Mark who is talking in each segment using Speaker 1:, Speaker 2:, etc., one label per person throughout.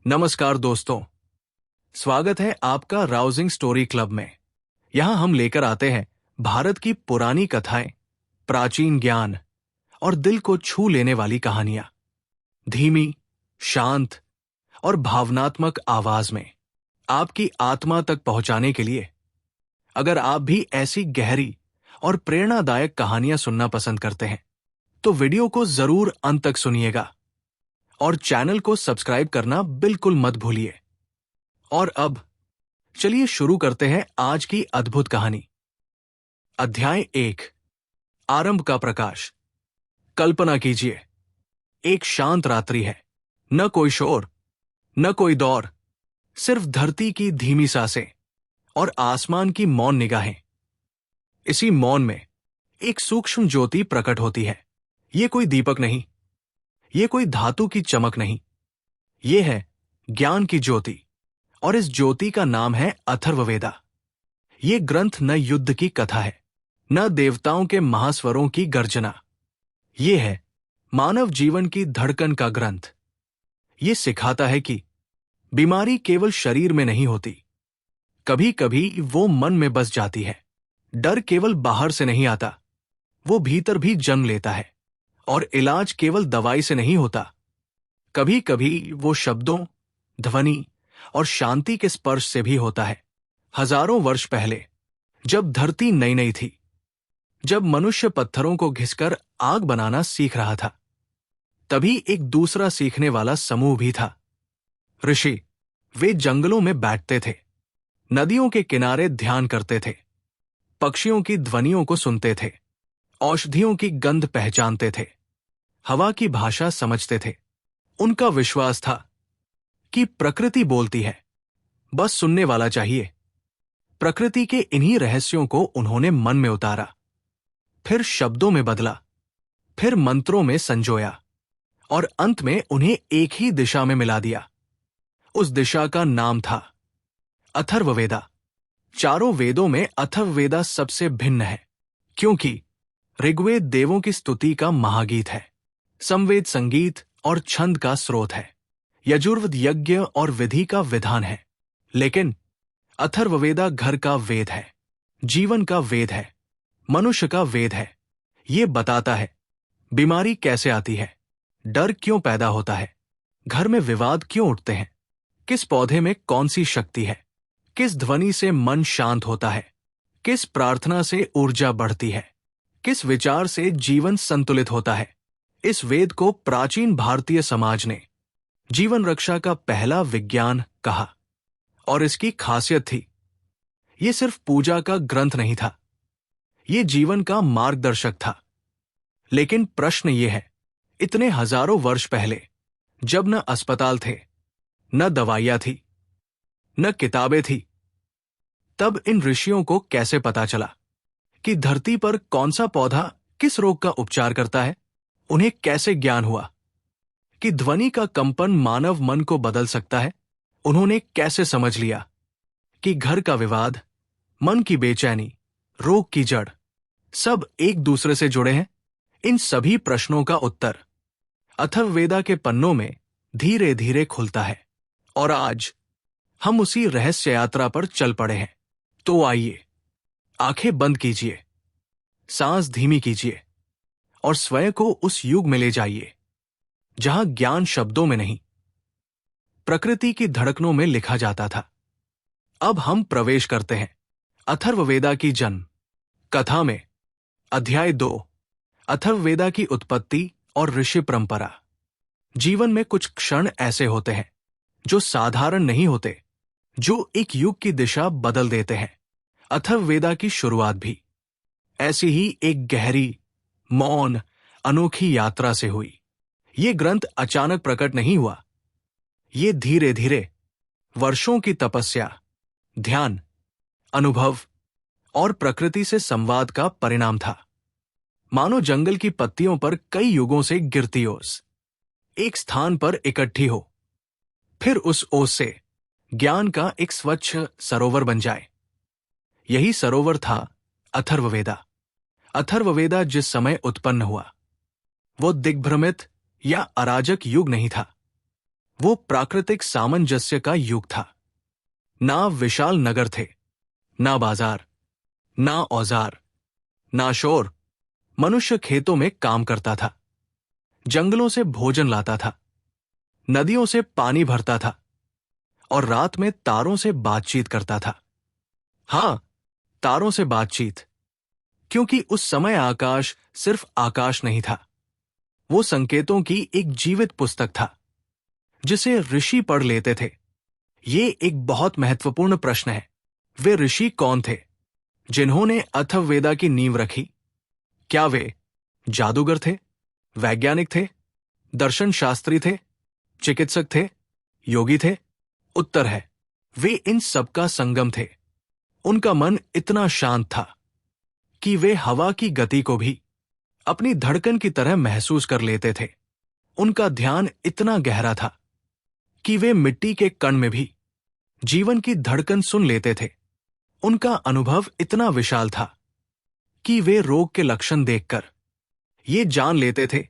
Speaker 1: नमस्कार दोस्तों, स्वागत है आपका राउजिंग स्टोरी क्लब में। यहां हम लेकर आते हैं भारत की पुरानी कथाएं, प्राचीन ज्ञान और दिल को छू लेने वाली कहानियां, धीमी, शांत और भावनात्मक आवाज में आपकी आत्मा तक पहुंचाने के लिए। अगर आप भी ऐसी गहरी और प्रेरणादायक कहानियां सुनना पसंद करते हैं तो वीडियो को जरूर अंत तक सुनिएगा और चैनल को सब्सक्राइब करना बिल्कुल मत भूलिए। और अब चलिए शुरू करते हैं आज की अद्भुत कहानी। अध्याय 1, आरंभ का प्रकाश। कल्पना कीजिए, एक शांत रात्रि है, न कोई शोर, न कोई दौर, सिर्फ धरती की धीमी सांसें और आसमान की मौन निगाहें। इसी मौन में एक सूक्ष्म ज्योति प्रकट होती है। ये कोई दीपक नहीं, ये कोई धातु की चमक नहीं, ये है ज्ञान की ज्योति, और इस ज्योति का नाम है अथर्ववेदा। ये ग्रंथ न युद्ध की कथा है, न देवताओं के महास्वरों की गर्जना। ये है मानव जीवन की धड़कन का ग्रंथ। ये सिखाता है कि बीमारी केवल शरीर में नहीं होती, कभी कभी वो मन में बस जाती है। डर केवल बाहर से नहीं आता, वो भीतर भी जन्म लेता है। और इलाज केवल दवाई से नहीं होता, कभी कभी वो शब्दों, ध्वनि और शांति के स्पर्श से भी होता है। हजारों वर्ष पहले, जब धरती नई नई थी, जब मनुष्य पत्थरों को घिसकर आग बनाना सीख रहा था, तभी एक दूसरा सीखने वाला समूह भी था। ऋषि। वे जंगलों में बैठते थे, नदियों के किनारे ध्यान करते थे, पक्षियों की ध्वनियों को सुनते थे, औषधियों की गंध पहचानते थे, हवा की भाषा समझते थे। उनका विश्वास था कि प्रकृति बोलती है, बस सुनने वाला चाहिए। प्रकृति के इन्हीं रहस्यों को उन्होंने मन में उतारा, फिर शब्दों में बदला, फिर मंत्रों में संजोया, और अंत में उन्हें एक ही दिशा में मिला दिया। उस दिशा का नाम था अथर्ववेदा। चारों वेदों में अथर्ववेदा सबसे भिन्न है, क्योंकि ऋग्वेद देवों की स्तुति का महागीत है, समवेद संगीत और छंद का स्रोत है, यजुर्वेद यज्ञ और विधि का विधान है। लेकिन अथर्ववेदा घर का वेद है, जीवन का वेद है, मनुष्य का वेद है। ये बताता है बीमारी कैसे आती है, डर क्यों पैदा होता है, घर में विवाद क्यों उठते हैं, किस पौधे में कौन सी शक्ति है, किस ध्वनि से मन शांत होता है, किस प्रार्थना से ऊर्जा बढ़ती है, किस विचार से जीवन संतुलित होता है। इस वेद को प्राचीन भारतीय समाज ने जीवन रक्षा का पहला विज्ञान कहा, और इसकी खासियत थी, ये सिर्फ पूजा का ग्रंथ नहीं था, ये जीवन का मार्गदर्शक था। लेकिन प्रश्न ये है, इतने हजारों वर्ष पहले, जब न अस्पताल थे, न दवाइयां थी, न किताबें थी, तब इन ऋषियों को कैसे पता चला कि धरती पर कौन सा पौधा किस रोग का उपचार करता है? उन्हें कैसे ज्ञान हुआ कि ध्वनि का कंपन मानव मन को बदल सकता है? उन्होंने कैसे समझ लिया कि घर का विवाद, मन की बेचैनी, रोग की जड़, सब एक दूसरे से जुड़े हैं? इन सभी प्रश्नों का उत्तर अथर्ववेदा के पन्नों में धीरे धीरे खुलता है, और आज हम उसी रहस्य यात्रा पर चल पड़े हैं। तो आइए, आंखें बंद कीजिए, सांस धीमी कीजिए, और स्वयं को उस युग में ले जाइए जहां ज्ञान शब्दों में नहीं, प्रकृति की धड़कनों में लिखा जाता था। अब हम प्रवेश करते हैं अथर्ववेदा की जन्म कथा में। अध्याय 2, अथर्ववेदा की उत्पत्ति और ऋषि परंपरा। जीवन में कुछ क्षण ऐसे होते हैं जो साधारण नहीं होते, जो एक युग की दिशा बदल देते हैं। अथर्ववेदा की शुरुआत भी ऐसी ही एक गहरी, मौन, अनोखी यात्रा से हुई। ये ग्रंथ अचानक प्रकट नहीं हुआ, ये धीरे धीरे वर्षों की तपस्या, ध्यान, अनुभव और प्रकृति से संवाद का परिणाम था। मानो जंगल की पत्तियों पर कई युगों से गिरती ओस एक स्थान पर इकट्ठी हो, फिर उस ओस से ज्ञान का एक स्वच्छ सरोवर बन जाए। यही सरोवर था अथर्ववेदा। अथर्ववेदा जिस समय उत्पन्न हुआ, वो दिग्भ्रमित या अराजक युग नहीं था। वो प्राकृतिक सामंजस्य का युग था। ना विशाल नगर थे, ना बाजार, ना औजार, ना शोर। मनुष्य खेतों में काम करता था, जंगलों से भोजन लाता था, नदियों से पानी भरता था और रात में तारों से बातचीत करता था। हां, तारों से बातचीत, क्योंकि उस समय आकाश सिर्फ आकाश नहीं था, वो संकेतों की एक जीवित पुस्तक था जिसे ऋषि पढ़ लेते थे। ये एक बहुत महत्वपूर्ण प्रश्न है। वे ऋषि कौन थे जिन्होंने अथर्ववेदा की नींव रखी? क्या वे जादूगर थे, वैज्ञानिक थे, दर्शन शास्त्री थे, चिकित्सक थे, योगी थे? उत्तर है, वे इन सब का संगम थे। उनका मन इतना शांत था कि वे हवा की गति को भी अपनी धड़कन की तरह महसूस कर लेते थे। उनका ध्यान इतना गहरा था कि वे मिट्टी के कण में भी जीवन की धड़कन सुन लेते थे। उनका अनुभव इतना विशाल था कि वे रोग के लक्षण देखकर ये जान लेते थे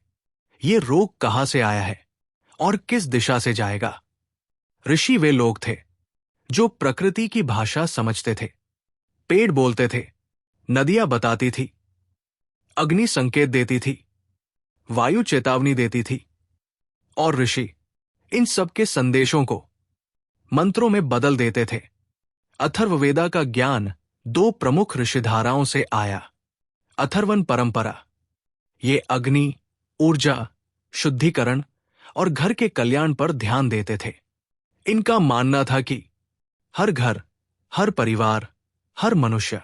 Speaker 1: ये रोग कहां से आया है और किस दिशा से जाएगा। ऋषि वे लोग थे जो प्रकृति की भाषा समझते थे। पेड़ बोलते थे, नदियां बताती थी, अग्नि संकेत देती थी, वायु चेतावनी देती थी, और ऋषि इन सब के संदेशों को मंत्रों में बदल देते थे। अथर्ववेदा का ज्ञान दो प्रमुख ऋषिधाराओं से आया। अथर्वन परंपरा, ये अग्नि, ऊर्जा, शुद्धिकरण और घर के कल्याण पर ध्यान देते थे। इनका मानना था कि हर घर, हर परिवार, हर मनुष्य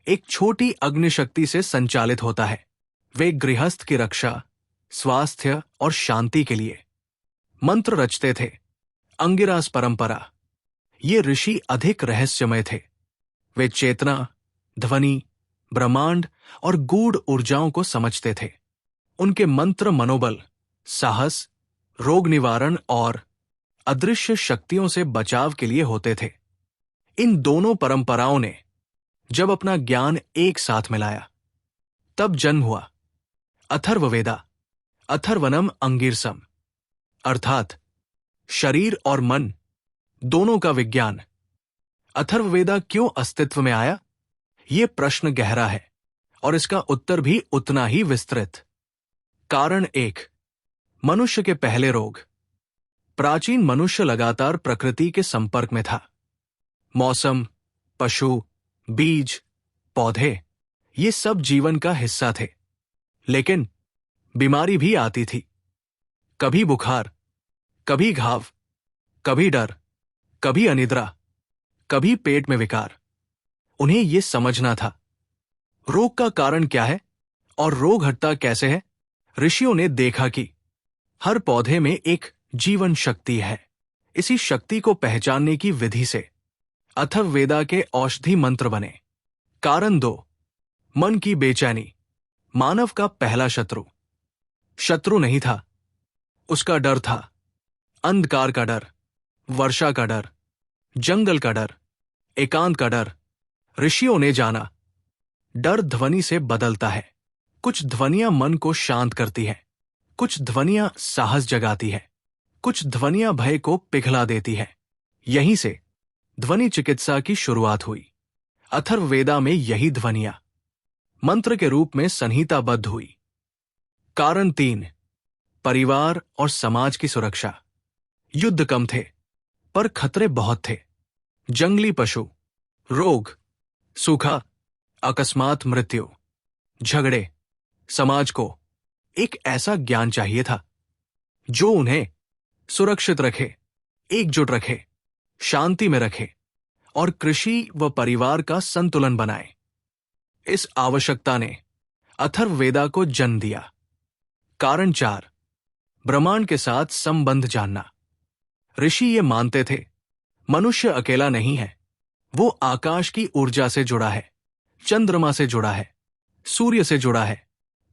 Speaker 1: एक छोटी अग्निशक्ति से संचालित होता है। वे गृहस्थ की रक्षा, स्वास्थ्य और शांति के लिए मंत्र रचते थे। अंगिरास परंपरा, ये ऋषि अधिक रहस्यमय थे। वे चेतना, ध्वनि, ब्रह्मांड और गूढ़ ऊर्जाओं को समझते थे। उनके मंत्र मनोबल, साहस, रोग निवारण और अदृश्य शक्तियों से बचाव के लिए होते थे। इन दोनों परंपराओं ने जब अपना ज्ञान एक साथ मिलाया, तब जन्म हुआ अथर्ववेदा, अथर्वनम अंगिरसम, अर्थात शरीर और मन दोनों का विज्ञान। अथर्ववेदा क्यों अस्तित्व में आया? ये प्रश्न गहरा है और इसका उत्तर भी उतना ही विस्तृत। कारण एक, मनुष्य के पहले रोग। प्राचीन मनुष्य लगातार प्रकृति के संपर्क में था। मौसम, पशु, बीज, पौधे, ये सब जीवन का हिस्सा थे। लेकिन बीमारी भी आती थी। कभी बुखार, कभी घाव, कभी डर, कभी अनिद्रा, कभी पेट में विकार। उन्हें यह समझना था रोग का कारण क्या है और रोग हटता कैसे है। ऋषियों ने देखा कि हर पौधे में एक जीवन शक्ति है। इसी शक्ति को पहचानने की विधि से अथर्ववेदा के औषधि मंत्र बने। कारण दो, मन की बेचैनी, मानव का पहला शत्रु। शत्रु नहीं था, उसका डर था। अंधकार का डर, वर्षा का डर, जंगल का डर, एकांत का डर। ऋषियों ने जाना डर ध्वनि से बदलता है। कुछ ध्वनियां मन को शांत करती है, कुछ ध्वनियां साहस जगाती है, कुछ ध्वनियां भय को पिघला देती है। यहीं से ध्वनि चिकित्सा की शुरुआत हुई। अथर्ववेदा में यही ध्वनियां मंत्र के रूप में संहिताबद्ध हुई। कारण तीन, परिवार और समाज की सुरक्षा। युद्ध कम थे पर खतरे बहुत थे। जंगली पशु, रोग, सूखा, अकस्मात मृत्यु, झगड़े। समाज को एक ऐसा ज्ञान चाहिए था जो उन्हें सुरक्षित रखे, एकजुट रखे, शांति में रखे और कृषि व परिवार का संतुलन बनाए। इस आवश्यकता ने अथर्ववेदा को जन्म दिया। कारण चार, ब्रह्मांड के साथ संबंध जानना। ऋषि ये मानते थे मनुष्य अकेला नहीं है, वो आकाश की ऊर्जा से जुड़ा है, चंद्रमा से जुड़ा है, सूर्य से जुड़ा है,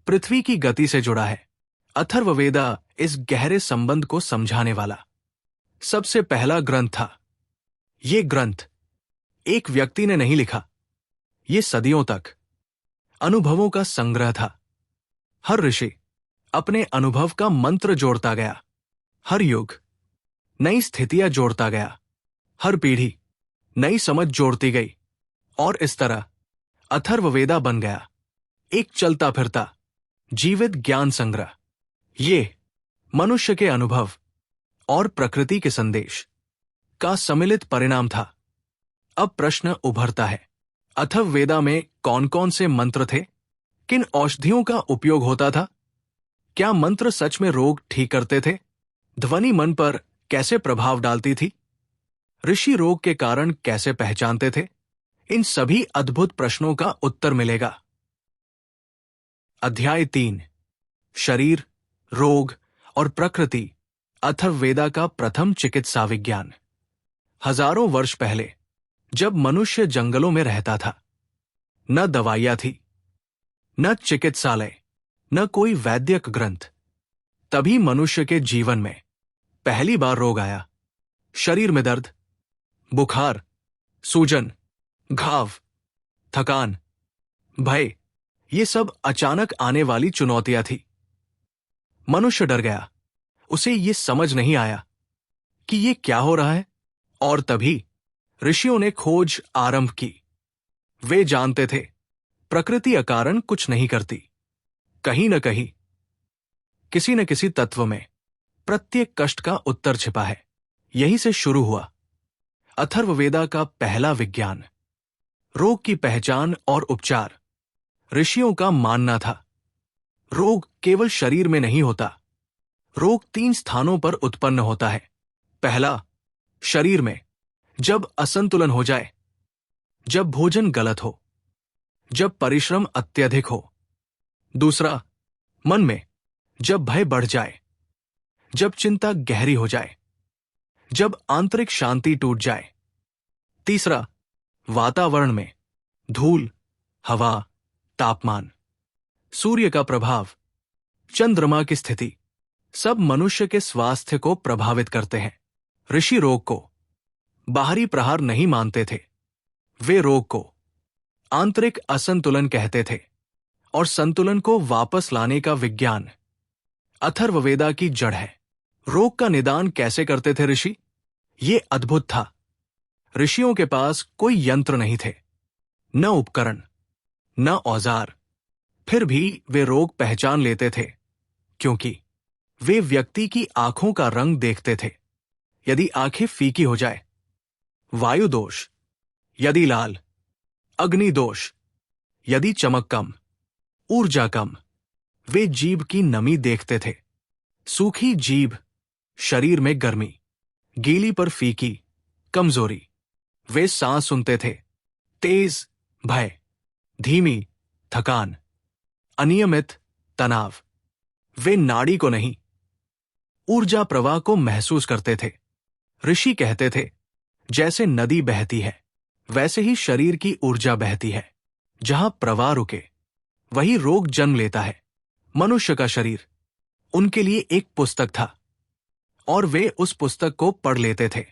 Speaker 1: पृथ्वी की गति से जुड़ा है। अथर्ववेदा इस गहरे संबंध को समझाने वाला सबसे पहला ग्रंथ था। ये ग्रंथ एक व्यक्ति ने नहीं लिखा, ये सदियों तक अनुभवों का संग्रह था। हर ऋषि अपने अनुभव का मंत्र जोड़ता गया। हर युग नई स्थितियां जोड़ता गया। हर पीढ़ी नई समझ जोड़ती गई और इस तरह अथर्ववेदा बन गया, एक चलता फिरता जीवित ज्ञान संग्रह। ये मनुष्य के अनुभव और प्रकृति के संदेश का सम्मिलित परिणाम था। अब प्रश्न उभरता है, अथर्ववेदा में कौन कौन से मंत्र थे? किन औषधियों का उपयोग होता था? क्या मंत्र सच में रोग ठीक करते थे? ध्वनि मन पर कैसे प्रभाव डालती थी? ऋषि रोग के कारण कैसे पहचानते थे? इन सभी अद्भुत प्रश्नों का उत्तर मिलेगा। अध्याय 3, शरीर, रोग और प्रकृति, अथर्ववेदा का प्रथम चिकित्सा विज्ञान। हजारों वर्ष पहले जब मनुष्य जंगलों में रहता था, न दवाइयां थी, न चिकित्सालय, न कोई वैद्यक ग्रंथ, तभी मनुष्य के जीवन में पहली बार रोग आया। शरीर में दर्द, बुखार, सूजन, घाव, थकान, भय, ये सब अचानक आने वाली चुनौतियां थी। मनुष्य डर गया। उसे ये समझ नहीं आया कि ये क्या हो रहा है। और तभी ऋषियों ने खोज आरंभ की। वे जानते थे प्रकृति अकारण कुछ नहीं करती। कहीं न कहीं, किसी न किसी तत्व में प्रत्येक कष्ट का उत्तर छिपा है। यहीं से शुरू हुआ अथर्ववेदा का पहला विज्ञान, रोग की पहचान और उपचार। ऋषियों का मानना था, रोग केवल शरीर में नहीं होता। रोग 3 स्थानों पर उत्पन्न होता है। पहला, शरीर में, जब असंतुलन हो जाए, जब भोजन गलत हो, जब परिश्रम अत्यधिक हो। दूसरा, मन में, जब भय बढ़ जाए, जब चिंता गहरी हो जाए, जब आंतरिक शांति टूट जाए। तीसरा, वातावरण में, धूल, हवा, तापमान, सूर्य का प्रभाव, चंद्रमा की स्थिति, सब मनुष्य के स्वास्थ्य को प्रभावित करते हैं। ऋषि रोग को बाहरी प्रहार नहीं मानते थे। वे रोग को आंतरिक असंतुलन कहते थे और संतुलन को वापस लाने का विज्ञान अथर्ववेदा की जड़ है। रोग का निदान कैसे करते थे ऋषि? ये अद्भुत था। ऋषियों के पास कोई यंत्र नहीं थे, न उपकरण, न औजार। फिर भी वे रोग पहचान लेते थे, क्योंकि वे व्यक्ति की आंखों का रंग देखते थे। यदि आंखें फीकी हो जाए, वायु दोष, यदि लाल, अग्नि दोष, यदि चमक कम, ऊर्जा कम। वे जीभ की नमी देखते थे। सूखी जीभ, शरीर में गर्मी, गीली पर फीकी, कमजोरी। वे सांस सुनते थे, तेज भय, धीमी थकान, अनियमित तनाव। वे नाड़ी को नहीं, ऊर्जा प्रवाह को महसूस करते थे। ऋषि कहते थे, जैसे नदी बहती है, वैसे ही शरीर की ऊर्जा बहती है। जहां प्रवाह रुके, वही रोग जन्म लेता है। मनुष्य का शरीर उनके लिए एक पुस्तक था और वे उस पुस्तक को पढ़ लेते थे।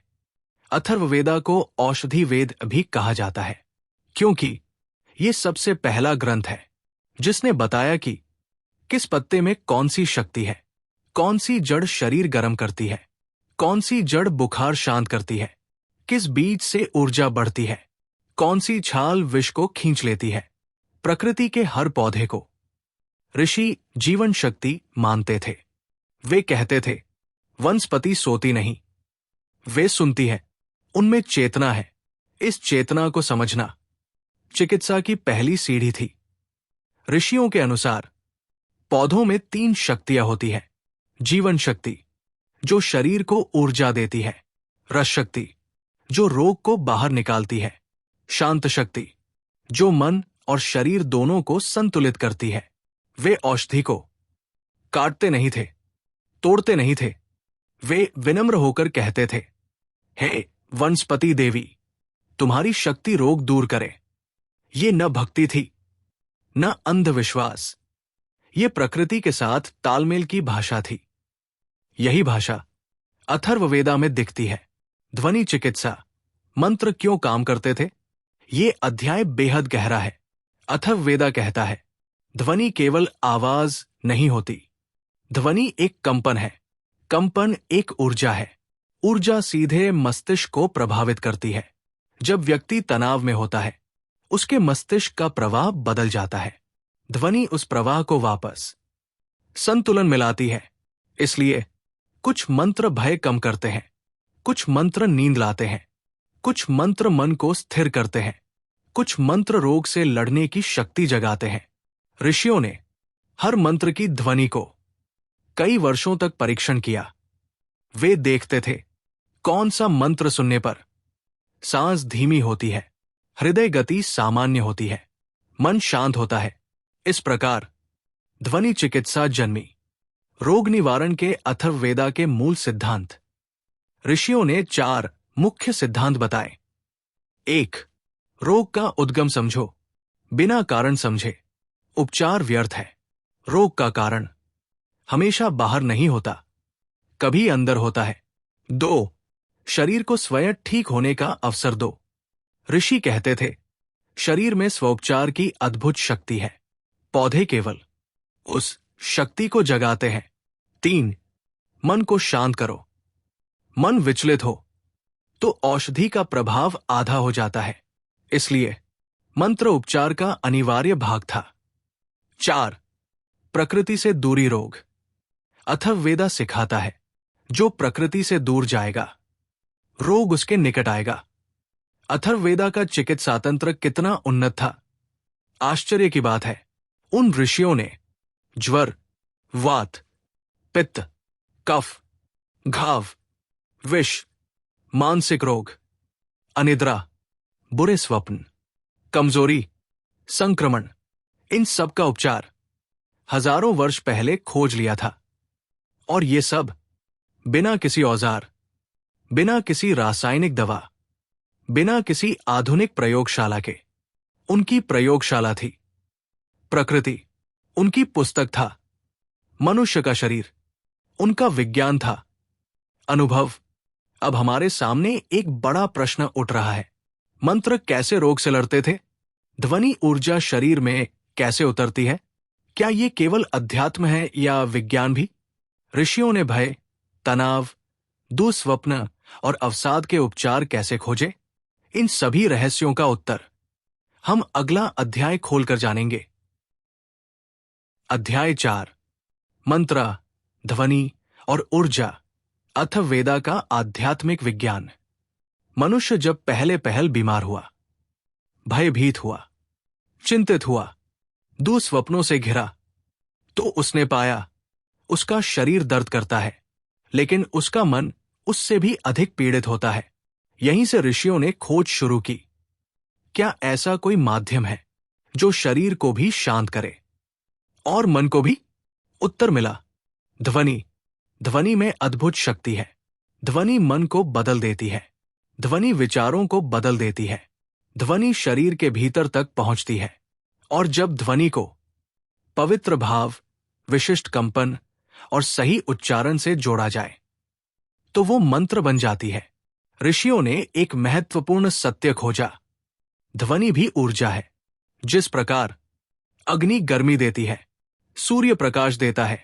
Speaker 1: अथर्ववेदा को औषधि वेद भी कहा जाता है, क्योंकि ये सबसे पहला ग्रंथ है जिसने बताया कि किस पत्ते में कौन सी शक्ति है, कौन सी जड़ शरीर गर्म करती है, कौन सी जड़ बुखार शांत करती है, किस बीज से ऊर्जा बढ़ती है, कौन सी छाल विष को खींच लेती है। प्रकृति के हर पौधे को ऋषि जीवन शक्ति मानते थे। वे कहते थे, वनस्पति सोती नहीं, वे सुनती है, उनमें चेतना है। इस चेतना को समझना चिकित्सा की पहली सीढ़ी थी। ऋषियों के अनुसार पौधों में 3 शक्तियां होती हैं। जीवन शक्ति, जो शरीर को ऊर्जा देती है। रस शक्ति, जो रोग को बाहर निकालती है। शांत शक्ति, जो मन और शरीर दोनों को संतुलित करती है। वे औषधि को काटते नहीं थे, तोड़ते नहीं थे। वे विनम्र होकर कहते थे, हे वनस्पति देवी, तुम्हारी शक्ति रोग दूर करे। ये न भक्ति थी, न अंधविश्वास। ये प्रकृति के साथ तालमेल की भाषा थी। यही भाषा अथर्ववेदा में दिखती है। ध्वनि चिकित्सा, मंत्र क्यों काम करते थे? ये अध्याय बेहद गहरा है। अथर्ववेदा कहता है, ध्वनि केवल आवाज नहीं होती। ध्वनि एक कंपन है। कंपन एक ऊर्जा है। ऊर्जा सीधे मस्तिष्क को प्रभावित करती है। जब व्यक्ति तनाव में होता है, उसके मस्तिष्क का प्रवाह बदल जाता है। ध्वनि उस प्रवाह को वापस संतुलन मिलाती है। इसलिए कुछ मंत्र भय कम करते हैं, कुछ मंत्र नींद लाते हैं, कुछ मंत्र मन को स्थिर करते हैं, कुछ मंत्र रोग से लड़ने की शक्ति जगाते हैं। ऋषियों ने हर मंत्र की ध्वनि को कई वर्षों तक परीक्षण किया। वे देखते थे कौन सा मंत्र सुनने पर सांस धीमी होती है, हृदय गति सामान्य होती है, मन शांत होता है। इस प्रकार ध्वनि चिकित्सा जन्मी। रोग निवारण के अथर्ववेदा के मूल सिद्धांत। ऋषियों ने 4 मुख्य सिद्धांत बताए। 1. रोग का उद्गम समझो, बिना कारण समझे उपचार व्यर्थ है। रोग का कारण हमेशा बाहर नहीं होता, कभी अंदर होता है। 2. शरीर को स्वयं ठीक होने का अवसर दो। ऋषि कहते थे, शरीर में स्वोपचार की अद्भुत शक्ति है, पौधे केवल उस शक्ति को जगाते हैं। 3. मन को शांत करो। मन विचलित हो तो औषधि का प्रभाव आधा हो जाता है, इसलिए मंत्र उपचार का अनिवार्य भाग था। 4. प्रकृति से दूरी रोग। अथर्ववेदा सिखाता है, जो प्रकृति से दूर जाएगा, रोग उसके निकट आएगा। अथर्ववेदा का चिकित्सा तंत्र कितना उन्नत था। आश्चर्य की बात है, उन ऋषियों ने ज्वर, वात, पित्त, कफ, घाव, विष, मानसिक रोग, अनिद्रा, बुरे स्वप्न, कमजोरी, संक्रमण, इन सब का उपचार हजारों वर्ष पहले खोज लिया था। और ये सब बिना किसी औजार, बिना किसी रासायनिक दवा, बिना किसी आधुनिक प्रयोगशाला के। उनकी प्रयोगशाला थी प्रकृति, उनकी पुस्तक था मनुष्य का शरीर, उनका विज्ञान था अनुभव। अब हमारे सामने एक बड़ा प्रश्न उठ रहा है, मंत्र कैसे रोग से लड़ते थे? ध्वनि ऊर्जा शरीर में कैसे उतरती है? क्या ये केवल अध्यात्म है या विज्ञान भी? ऋषियों ने भय, तनाव, दुस्वप्न और अवसाद के उपचार कैसे खोजे? इन सभी रहस्यों का उत्तर हम अगला अध्याय खोलकर जानेंगे। अध्याय 4, मंत्र, ध्वनि और ऊर्जा, अथर्ववेदा का आध्यात्मिक विज्ञान। मनुष्य जब पहले पहल बीमार हुआ, भयभीत हुआ, चिंतित हुआ, दुस्वप्नों से घिरा, तो उसने पाया उसका शरीर दर्द करता है, लेकिन उसका मन उससे भी अधिक पीड़ित होता है। यहीं से ऋषियों ने खोज शुरू की। क्या ऐसा कोई माध्यम है जो शरीर को भी शांत करे और मन को भी? उत्तर मिला, ध्वनि। ध्वनि में अद्भुत शक्ति है। ध्वनि मन को बदल देती है, ध्वनि विचारों को बदल देती है, ध्वनि शरीर के भीतर तक पहुंचती है। और जब ध्वनि को पवित्र भाव, विशिष्ट कंपन और सही उच्चारण से जोड़ा जाए तो वो मंत्र बन जाती है। ऋषियों ने एक महत्वपूर्ण सत्य खोजा, ध्वनि भी ऊर्जा है। जिस प्रकार अग्नि गर्मी देती है, सूर्य प्रकाश देता है,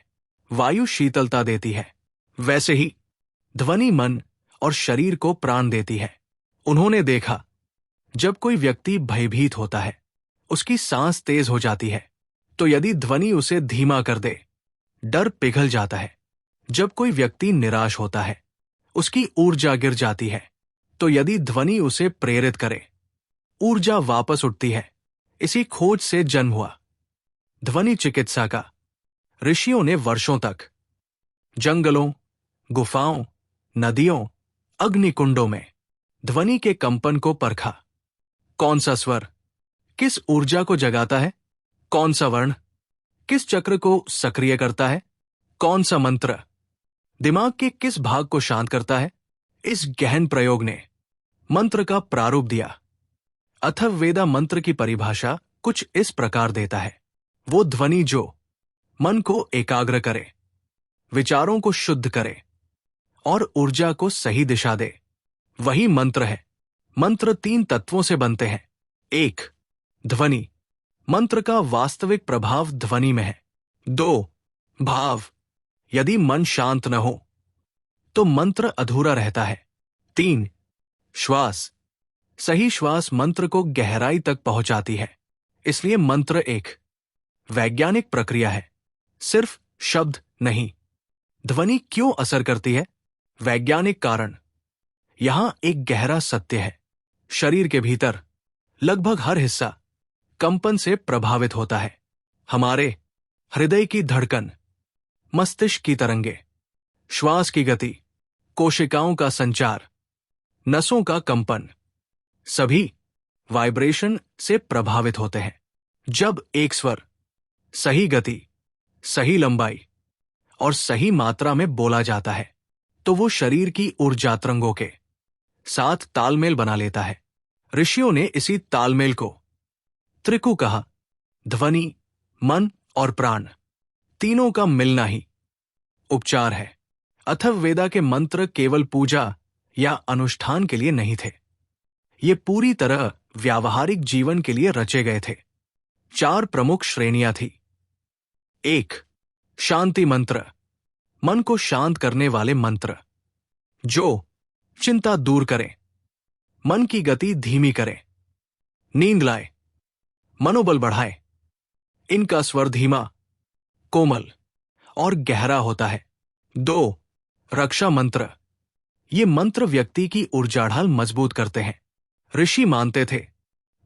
Speaker 1: वायु शीतलता देती है, वैसे ही ध्वनि मन और शरीर को प्राण देती है। उन्होंने देखा, जब कोई व्यक्ति भयभीत होता है, उसकी सांस तेज हो जाती है, तो यदि ध्वनि उसे धीमा कर दे, डर पिघल जाता है। जब कोई व्यक्ति निराश होता है, उसकी ऊर्जा गिर जाती है, तो यदि ध्वनि उसे प्रेरित करे, ऊर्जा वापस उठती है। इसी खोज से जन्म हुआ ध्वनि चिकित्सा का। ऋषियों ने वर्षों तक जंगलों, गुफाओं, नदियों, अग्निकुंडों में ध्वनि के कंपन को परखा। कौन सा स्वर किस ऊर्जा को जगाता है, कौन सा वर्ण किस चक्र को सक्रिय करता है, कौन सा मंत्र दिमाग के किस भाग को शांत करता है। इस गहन प्रयोग ने मंत्र का प्रारूप दिया। अथर्ववेदा मंत्र की परिभाषा कुछ इस प्रकार देता है, वो ध्वनि जो मन को एकाग्र करे, विचारों को शुद्ध करे और ऊर्जा को सही दिशा दे, वही मंत्र है। मंत्र 3 तत्वों से बनते हैं। 1. ध्वनि, मंत्र का वास्तविक प्रभाव ध्वनि में है। 2. भाव, यदि मन शांत न हो तो मंत्र अधूरा रहता है। 3. श्वास। सही श्वास मंत्र को गहराई तक पहुंचाती है, इसलिए मंत्र एक वैज्ञानिक प्रक्रिया है, सिर्फ शब्द नहीं। ध्वनि क्यों असर करती है? वैज्ञानिक कारण। यहां एक गहरा सत्य है। शरीर के भीतर लगभग हर हिस्सा कंपन से प्रभावित होता है। हमारे हृदय की धड़कन, मस्तिष्क की तरंगे, श्वास की गति, कोशिकाओं का संचार, नसों का कंपन, सभी वाइब्रेशन से प्रभावित होते हैं। जब एक स्वर सही गति, सही लंबाई और सही मात्रा में बोला जाता है, तो वो शरीर की ऊर्जा तरंगों के साथ तालमेल बना लेता है। ऋषियों ने इसी तालमेल को त्रिकु कहा। ध्वनि, मन और प्राण तीनों का मिलना ही उपचार है। अथर्ववेदा के मंत्र केवल पूजा या अनुष्ठान के लिए नहीं थे, ये पूरी तरह व्यावहारिक जीवन के लिए रचे गए थे। 4 प्रमुख श्रेणियां थी। 1. शांति मंत्र, मन को शांत करने वाले मंत्र, जो चिंता दूर करें, मन की गति धीमी करें, नींद लाए, मनोबल बढ़ाए। इनका स्वर धीमा, कोमल और गहरा होता है। 2. रक्षा मंत्र, ये मंत्र व्यक्ति की ऊर्जा ढाल मजबूत करते हैं। ऋषि मानते थे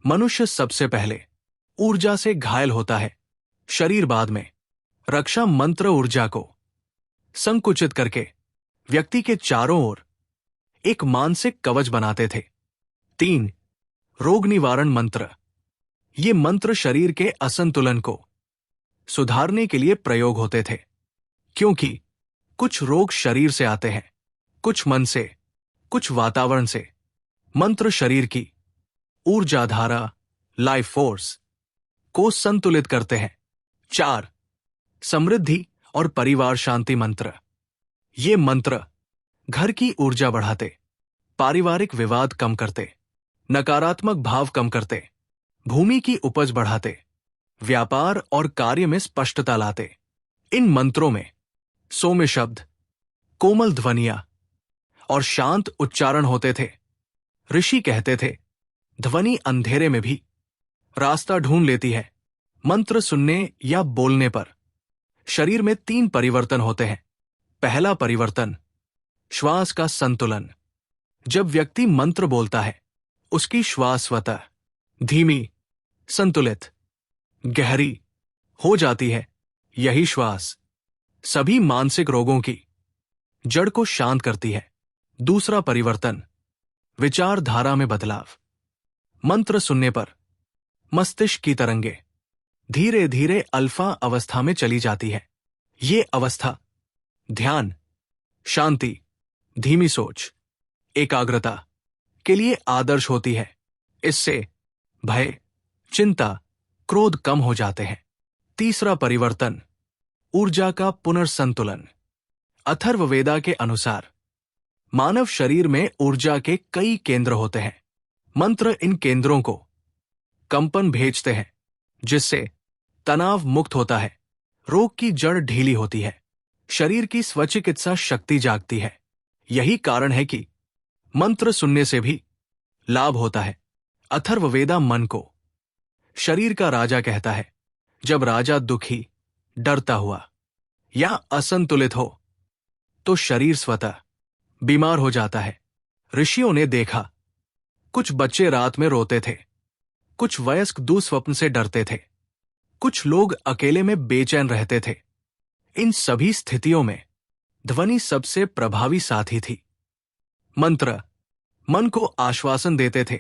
Speaker 1: मनुष्य सबसे पहले ऊर्जा से घायल होता है, शरीर बाद में। रक्षा मंत्र ऊर्जा को संकुचित करके व्यक्ति के चारों ओर एक मानसिक कवच बनाते थे। 3. रोग निवारण मंत्र, ये मंत्र शरीर के असंतुलन को सुधारने के लिए प्रयोग होते थे, क्योंकि कुछ रोग शरीर से आते हैं, कुछ मन से, कुछ वातावरण से। मंत्र शरीर की ऊर्जा धारा, लाइफ फोर्स को संतुलित करते हैं। 4. समृद्धि और परिवार शांति मंत्र, ये मंत्र घर की ऊर्जा बढ़ाते, पारिवारिक विवाद कम करते, नकारात्मक भाव कम करते, भूमि की उपज बढ़ाते, व्यापार और कार्य में स्पष्टता लाते। इन मंत्रों में सौम्य शब्द, कोमल ध्वनियां और शांत उच्चारण होते थे। ऋषि कहते थे ध्वनि अंधेरे में भी रास्ता ढूंढ लेती है। मंत्र सुनने या बोलने पर शरीर में 3 परिवर्तन होते हैं। पहला परिवर्तन, श्वास का संतुलन। जब व्यक्ति मंत्र बोलता है, उसकी श्वास स्वतः धीमी, संतुलित, गहरी हो जाती है। यही श्वास सभी मानसिक रोगों की जड़ को शांत करती है। दूसरा परिवर्तन, विचारधारा में बदलाव। मंत्र सुनने पर मस्तिष्क की तरंगे धीरे धीरे अल्फा अवस्था में चली जाती है। ये अवस्था ध्यान, शांति, धीमी सोच, एकाग्रता के लिए आदर्श होती है। इससे भय, चिंता, क्रोध कम हो जाते हैं। तीसरा परिवर्तन, ऊर्जा का पुनर्संतुलन। अथर्ववेदा के अनुसार मानव शरीर में ऊर्जा के कई केंद्र होते हैं। मंत्र इन केंद्रों को कंपन भेजते हैं, जिससे तनाव मुक्त होता है, रोग की जड़ ढीली होती है, शरीर की स्वचिकित्सा शक्ति जागती है। यही कारण है कि मंत्र सुनने से भी लाभ होता है। अथर्ववेदा मन को शरीर का राजा कहता है। जब राजा दुखी, डरता हुआ या असंतुलित हो, तो शरीर स्वतः बीमार हो जाता है। ऋषियों ने देखा, कुछ बच्चे रात में रोते थे, कुछ वयस्क दुस्वप्न से डरते थे, कुछ लोग अकेले में बेचैन रहते थे। इन सभी स्थितियों में ध्वनि सबसे प्रभावी साथी थी। मंत्र मन को आश्वासन देते थे,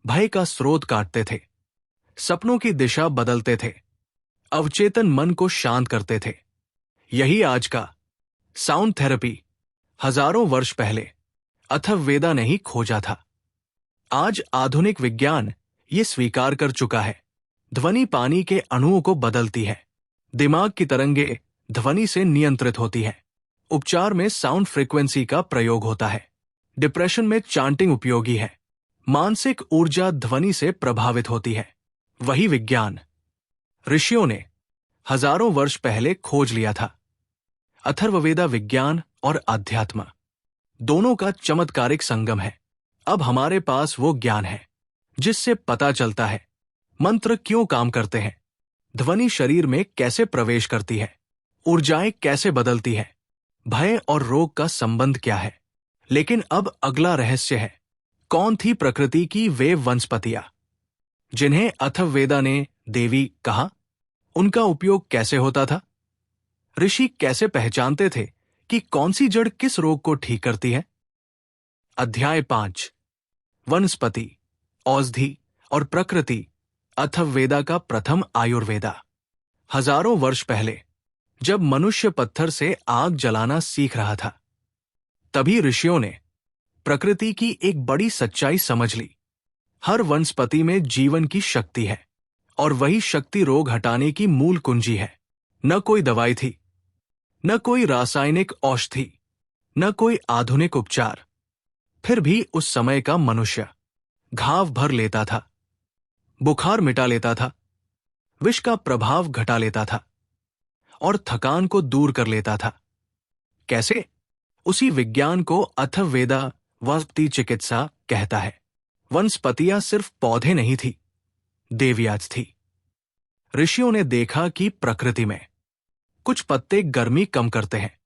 Speaker 1: भय का स्रोत काटते थे, सपनों की दिशा बदलते थे, अवचेतन मन को शांत करते थे। यही आज का साउंड थेरेपी हजारों वर्ष पहले अथर्ववेदा ने ही खोजा था। आज आधुनिक विज्ञान ये स्वीकार कर चुका है। ध्वनि पानी के अणुओं को बदलती है, दिमाग की तरंगे ध्वनि से नियंत्रित होती है। उपचार में साउंड फ्रीक्वेंसी का प्रयोग होता है। डिप्रेशन में चांटिंग उपयोगी है। मानसिक ऊर्जा ध्वनि से प्रभावित होती है। वही विज्ञान ऋषियों ने हजारों वर्ष पहले खोज लिया था। अथर्ववेदा विज्ञान और अध्यात्म दोनों का चमत्कारिक संगम है। अब हमारे पास वो ज्ञान है जिससे पता चलता है मंत्र क्यों काम करते हैं, ध्वनि शरीर में कैसे प्रवेश करती है, ऊर्जाएं कैसे बदलती है, भय और रोग का संबंध क्या है। लेकिन अब अगला रहस्य है, कौन थी प्रकृति की वे वनस्पतियां जिन्हें अथर्ववेदा ने देवी कहा? उनका उपयोग कैसे होता था? ऋषि कैसे पहचानते थे कि कौन सी जड़ किस रोग को ठीक करती है? अध्याय 5, वनस्पति, औषधि और प्रकृति, अथर्ववेदा का प्रथम आयुर्वेदा। हजारों वर्ष पहले जब मनुष्य पत्थर से आग जलाना सीख रहा था, तभी ऋषियों ने प्रकृति की एक बड़ी सच्चाई समझ ली। हर वनस्पति में जीवन की शक्ति है और वही शक्ति रोग हटाने की मूल कुंजी है। न कोई दवाई थी, न कोई रासायनिक औषधि, न कोई आधुनिक उपचार। फिर भी उस समय का मनुष्य घाव भर लेता था, बुखार मिटा लेता था, विष का प्रभाव घटा लेता था और थकान को दूर कर लेता था। कैसे? उसी विज्ञान को अथर्ववेदा वनस्पति चिकित्सा कहता है। वनस्पतियां सिर्फ पौधे नहीं थी, देवियाज थी। ऋषियों ने देखा कि प्रकृति में कुछ पत्ते गर्मी कम करते हैं,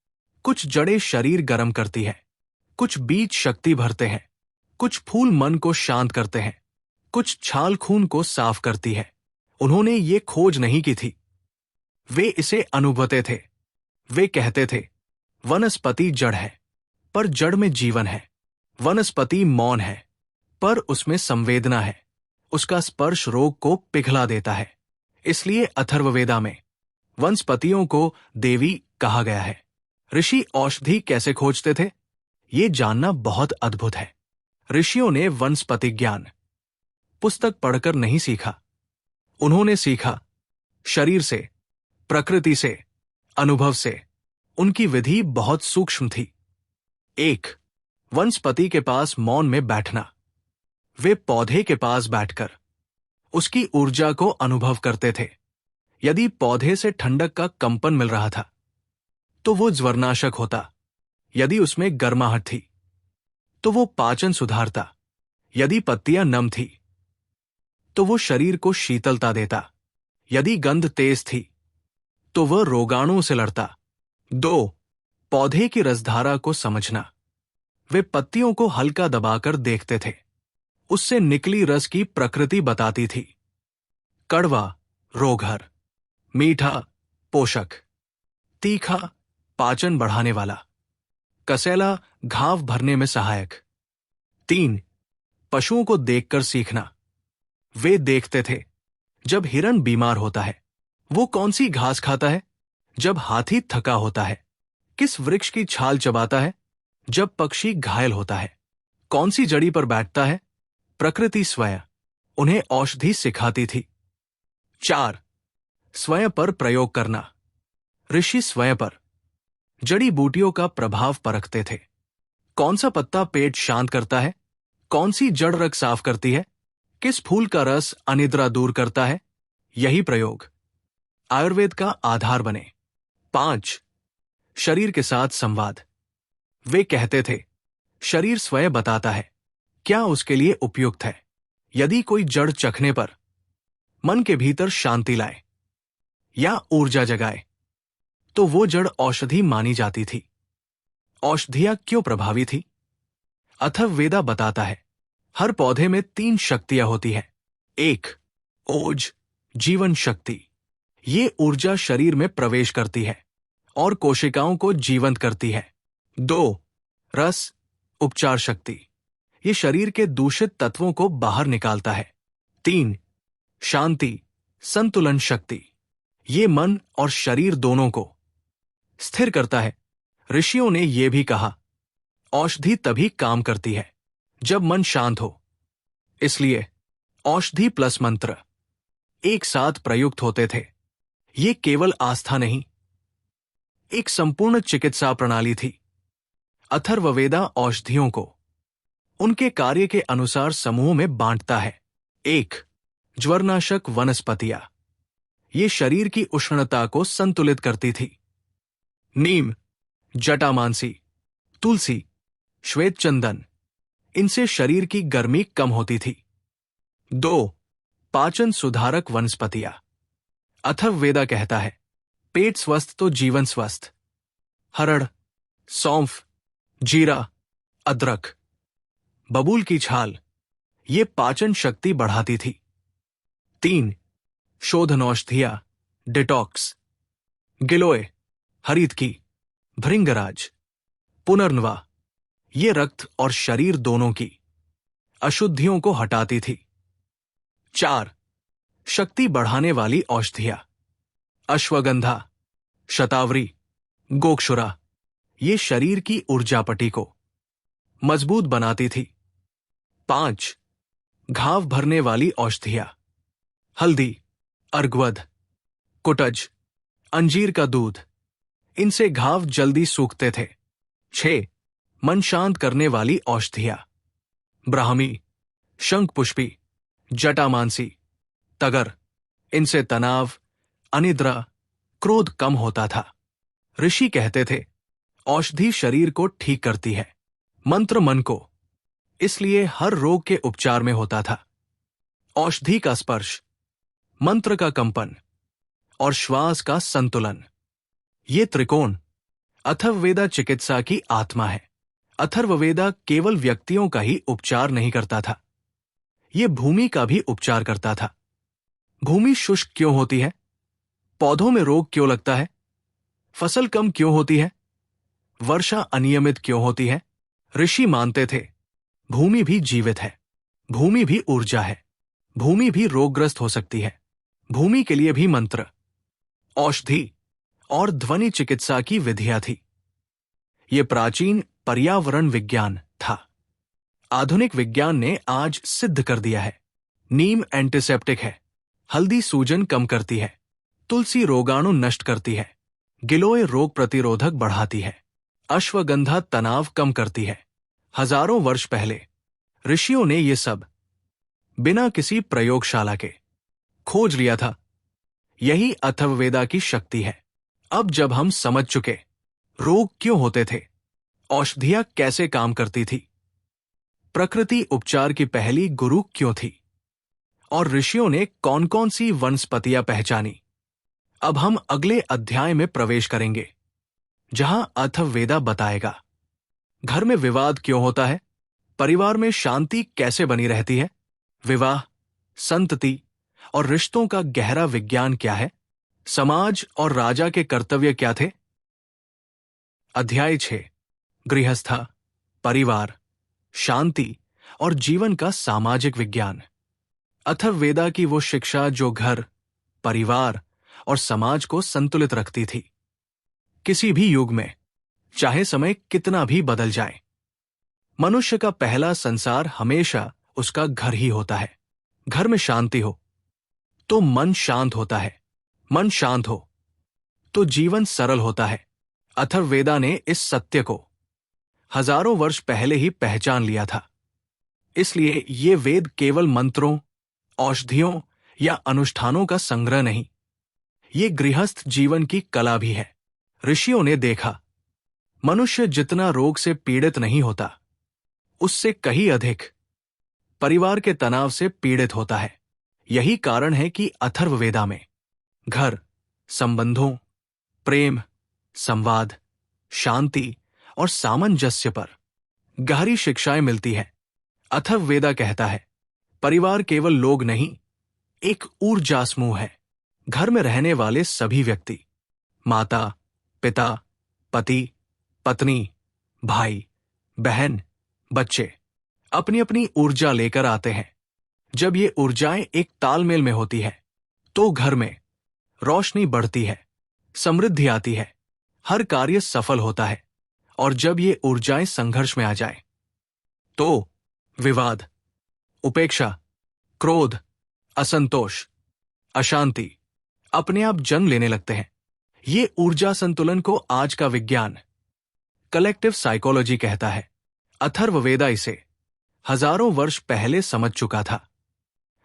Speaker 1: कुछ जड़ें शरीर गर्म करती है, कुछ बीज शक्ति भरते हैं, कुछ फूल मन को शांत करते हैं, कुछ छाल खून को साफ करती है। उन्होंने ये खोज नहीं की थी, वे इसे अनुभवते थे। वे कहते थे, वनस्पति जड़ है पर जड़ में जीवन है। वनस्पति मौन है पर उसमें संवेदना है। उसका स्पर्श रोग को पिघला देता है। इसलिए अथर्ववेदा में वनस्पतियों को देवी कहा गया है। ऋषि औषधि कैसे खोजते थे, ये जानना बहुत अद्भुत है। ऋषियों ने वनस्पति ज्ञान पुस्तक पढ़कर नहीं सीखा, उन्होंने सीखा शरीर से, प्रकृति से, अनुभव से। उनकी विधि बहुत सूक्ष्म थी। 1. वनस्पति के पास मौन में बैठना। वे पौधे के पास बैठकर उसकी ऊर्जा को अनुभव करते थे। यदि पौधे से ठंडक का कंपन मिल रहा था तो वो ज्वरनाशक होता। यदि उसमें गर्माहट थी तो वो पाचन सुधारता। यदि पत्तियां नम थी तो वो शरीर को शीतलता देता। यदि गंध तेज थी तो वह रोगाणुओं से लड़ता। 2. पौधे की रसधारा को समझना। वे पत्तियों को हल्का दबाकर देखते थे, उससे निकली रस की प्रकृति बताती थी। कड़वा रोगहर, मीठा पोषक, तीखा पाचन बढ़ाने वाला, कसेला घाव भरने में सहायक। 3. पशुओं को देखकर सीखना। वे देखते थे, जब हिरण बीमार होता है वो कौन सी घास खाता है, जब हाथी थका होता है किस वृक्ष की छाल चबाता है, जब पक्षी घायल होता है कौन सी जड़ी पर बैठता है। प्रकृति स्वयं उन्हें औषधि सिखाती थी। 4. स्वयं पर प्रयोग करना। ऋषि स्वयं पर जड़ी बूटियों का प्रभाव परखते थे। कौन सा पत्ता पेट शांत करता है, कौन सी जड़ रग साफ करती है, किस फूल का रस अनिद्रा दूर करता है। यही प्रयोग आयुर्वेद का आधार बने। 5. शरीर के साथ संवाद। वे कहते थे, शरीर स्वयं बताता है क्या उसके लिए उपयुक्त है। यदि कोई जड़ चखने पर मन के भीतर शांति लाए या ऊर्जा जगाए तो वो जड़ औषधि मानी जाती थी। औषधियां क्यों प्रभावी थी? अथर्ववेदा बताता है, हर पौधे में 3 शक्तियां होती हैं। 1. ओज, जीवन शक्ति। ये ऊर्जा शरीर में प्रवेश करती है और कोशिकाओं को जीवंत करती है। 2. रस, उपचार शक्ति। ये शरीर के दूषित तत्वों को बाहर निकालता है। 3. शांति, संतुलन शक्ति। ये मन और शरीर दोनों को स्थिर करता है। ऋषियों ने यह भी कहा, औषधि तभी काम करती है जब मन शांत हो। इसलिए औषधि प्लस मंत्र एक साथ प्रयुक्त होते थे। ये केवल आस्था नहीं, एक संपूर्ण चिकित्सा प्रणाली थी। अथर्ववेदा औषधियों को उनके कार्य के अनुसार समूहों में बांटता है। 1. ज्वरनाशक वनस्पतियां। ये शरीर की उष्णता को संतुलित करती थी। नीम, जटामांसी, तुलसी, श्वेत चंदन, इनसे शरीर की गर्मी कम होती थी। 2. पाचन सुधारक वनस्पतियां। अथर्ववेदा कहता है, पेट स्वस्थ तो जीवन स्वस्थ। हरड़, सौंफ, जीरा, अदरक, बबूल की छाल, ये पाचन शक्ति बढ़ाती थी। 3. शोधनौषधियां, डिटॉक्स। गिलोय, हरित की, भृंगराज, पुनर्नवा, ये रक्त और शरीर दोनों की अशुद्धियों को हटाती थी। 4. शक्ति बढ़ाने वाली औषधियां। अश्वगंधा, शतावरी, गोक्षुरा, ये शरीर की ऊर्जापटी को मजबूत बनाती थी। 5. घाव भरने औषधियां औषधियां। हल्दी, अर्गवद, कुटज, अंजीर का दूध, इनसे घाव जल्दी सूखते थे। 6. मन शांत करने वाली औषधियां। ब्राह्मी, शंखपुष्पी, जटामांसी, तगर, इनसे तनाव, अनिद्रा, क्रोध कम होता था। ऋषि कहते थे, औषधि शरीर को ठीक करती है, मंत्र मन को, इसलिए हर रोग के उपचार में होता था। औषधि का स्पर्श, मंत्र का कंपन और श्वास का संतुलन, ये त्रिकोण अथर्ववेदा चिकित्सा की आत्मा है। अथर्ववेदा केवल व्यक्तियों का ही उपचार नहीं करता था, ये भूमि का भी उपचार करता था। भूमि शुष्क क्यों होती है? पौधों में रोग क्यों लगता है? फसल कम क्यों होती है? वर्षा अनियमित क्यों होती है? ऋषि मानते थे, भूमि भी जीवित है, भूमि भी ऊर्जा है, भूमि भी रोगग्रस्त हो सकती है। भूमि के लिए भी मंत्र, औषधि और ध्वनि चिकित्सा की विधियां थी। ये प्राचीन पर्यावरण विज्ञान था। आधुनिक विज्ञान ने आज सिद्ध कर दिया है, नीम एंटीसेप्टिक है, हल्दी सूजन कम करती है, तुलसी रोगाणु नष्ट करती है, गिलोय रोग प्रतिरोधक बढ़ाती है, अश्वगंधा तनाव कम करती है। हजारों वर्ष पहले ऋषियों ने ये सब बिना किसी प्रयोगशाला के खोज लिया था। यही अथर्ववेदा की शक्ति है। अब जब हम समझ चुके रोग क्यों होते थे, औषधियां कैसे काम करती थी, प्रकृति उपचार की पहली गुरु क्यों थी और ऋषियों ने कौन कौन सी वनस्पतियां पहचानी, अब हम अगले अध्याय में प्रवेश करेंगे, जहां अथर्ववेदा बताएगा घर में विवाद क्यों होता है, परिवार में शांति कैसे बनी रहती है, विवाह, संतति और रिश्तों का गहरा विज्ञान क्या है, समाज और राजा के कर्तव्य क्या थे। अध्याय 6, गृहस्था, परिवार, शांति और जीवन का सामाजिक विज्ञान। अथर्ववेदा की वो शिक्षा जो घर, परिवार और समाज को संतुलित रखती थी। किसी भी युग में, चाहे समय कितना भी बदल जाए, मनुष्य का पहला संसार हमेशा उसका घर ही होता है। घर में शांति हो तो मन शांत होता है, मन शांत हो तो जीवन सरल होता है। अथर्ववेदा ने इस सत्य को हजारों वर्ष पहले ही पहचान लिया था। इसलिए ये वेद केवल मंत्रों, औषधियों या अनुष्ठानों का संग्रह नहीं, ये गृहस्थ जीवन की कला भी है। ऋषियों ने देखा, मनुष्य जितना रोग से पीड़ित नहीं होता, उससे कहीं अधिक परिवार के तनाव से पीड़ित होता है। यही कारण है कि अथर्ववेदा में घर, संबंधों, प्रेम, संवाद, शांति और सामंजस्य पर गहरी शिक्षाएं मिलती हैं। अथर्ववेदा कहता है, परिवार केवल लोग नहीं, एक ऊर्जा समूह है। घर में रहने वाले सभी व्यक्ति, माता, पिता, पति, पत्नी, भाई, बहन, बच्चे अपनी अपनी ऊर्जा लेकर आते हैं। जब ये ऊर्जाएं एक तालमेल में होती है, तो घर में रोशनी बढ़ती है, समृद्धि आती है, हर कार्य सफल होता है। और जब ये ऊर्जाएं संघर्ष में आ जाए, तो विवाद, उपेक्षा, क्रोध, असंतोष, अशांति अपने आप जन्म लेने लगते हैं। ये ऊर्जा संतुलन को आज का विज्ञान, कलेक्टिव साइकोलॉजी कहता है। अथर्ववेदा इसे हजारों वर्ष पहले समझ चुका था।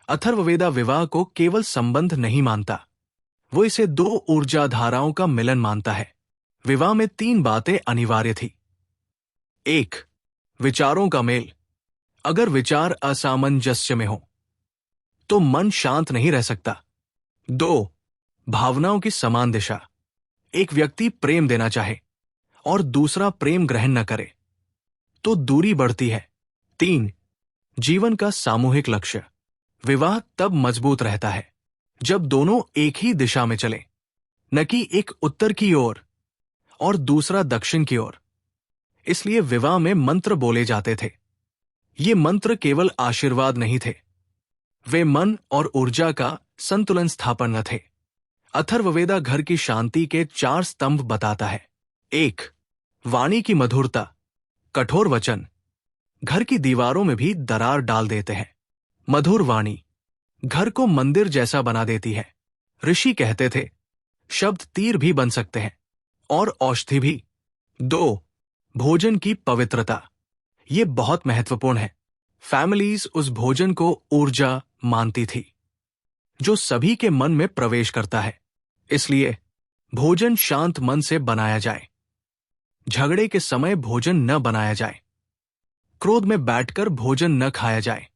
Speaker 1: अथर्ववेदा विवाह को केवल संबंध नहीं मानता, वो इसे दो ऊर्जा धाराओं का मिलन मानता है। विवाह में 3 बातें अनिवार्य थी। 1. विचारों का मेल। अगर विचार असामंजस्य में हो तो मन शांत नहीं रह सकता। 2. भावनाओं की समान दिशा। एक व्यक्ति प्रेम देना चाहे और दूसरा प्रेम ग्रहण न करे तो दूरी बढ़ती है। 3. जीवन का सामूहिक लक्ष्य। विवाह तब मजबूत रहता है जब दोनों एक ही दिशा में चले, न कि एक उत्तर की ओर और दूसरा दक्षिण की ओर। इसलिए विवाह में मंत्र बोले जाते थे। ये मंत्र केवल आशीर्वाद नहीं थे, वे मन और ऊर्जा का संतुलन स्थापन थे। अथर्ववेदा घर की शांति के 4 स्तंभ बताता है। 1. वाणी की मधुरता। कठोर वचन घर की दीवारों में भी दरार डाल देते हैं। मधुर वाणी घर को मंदिर जैसा बना देती है। ऋषि कहते थे, शब्द तीर भी बन सकते हैं और औषधि भी। 2. भोजन की पवित्रता। ये बहुत महत्वपूर्ण है। फैमिलीज उस भोजन को ऊर्जा मानती थी जो सभी के मन में प्रवेश करता है। इसलिए भोजन शांत मन से बनाया जाए। झगड़े के समय भोजन न बनाया जाए। क्रोध में बैठकर भोजन न खाया जाए।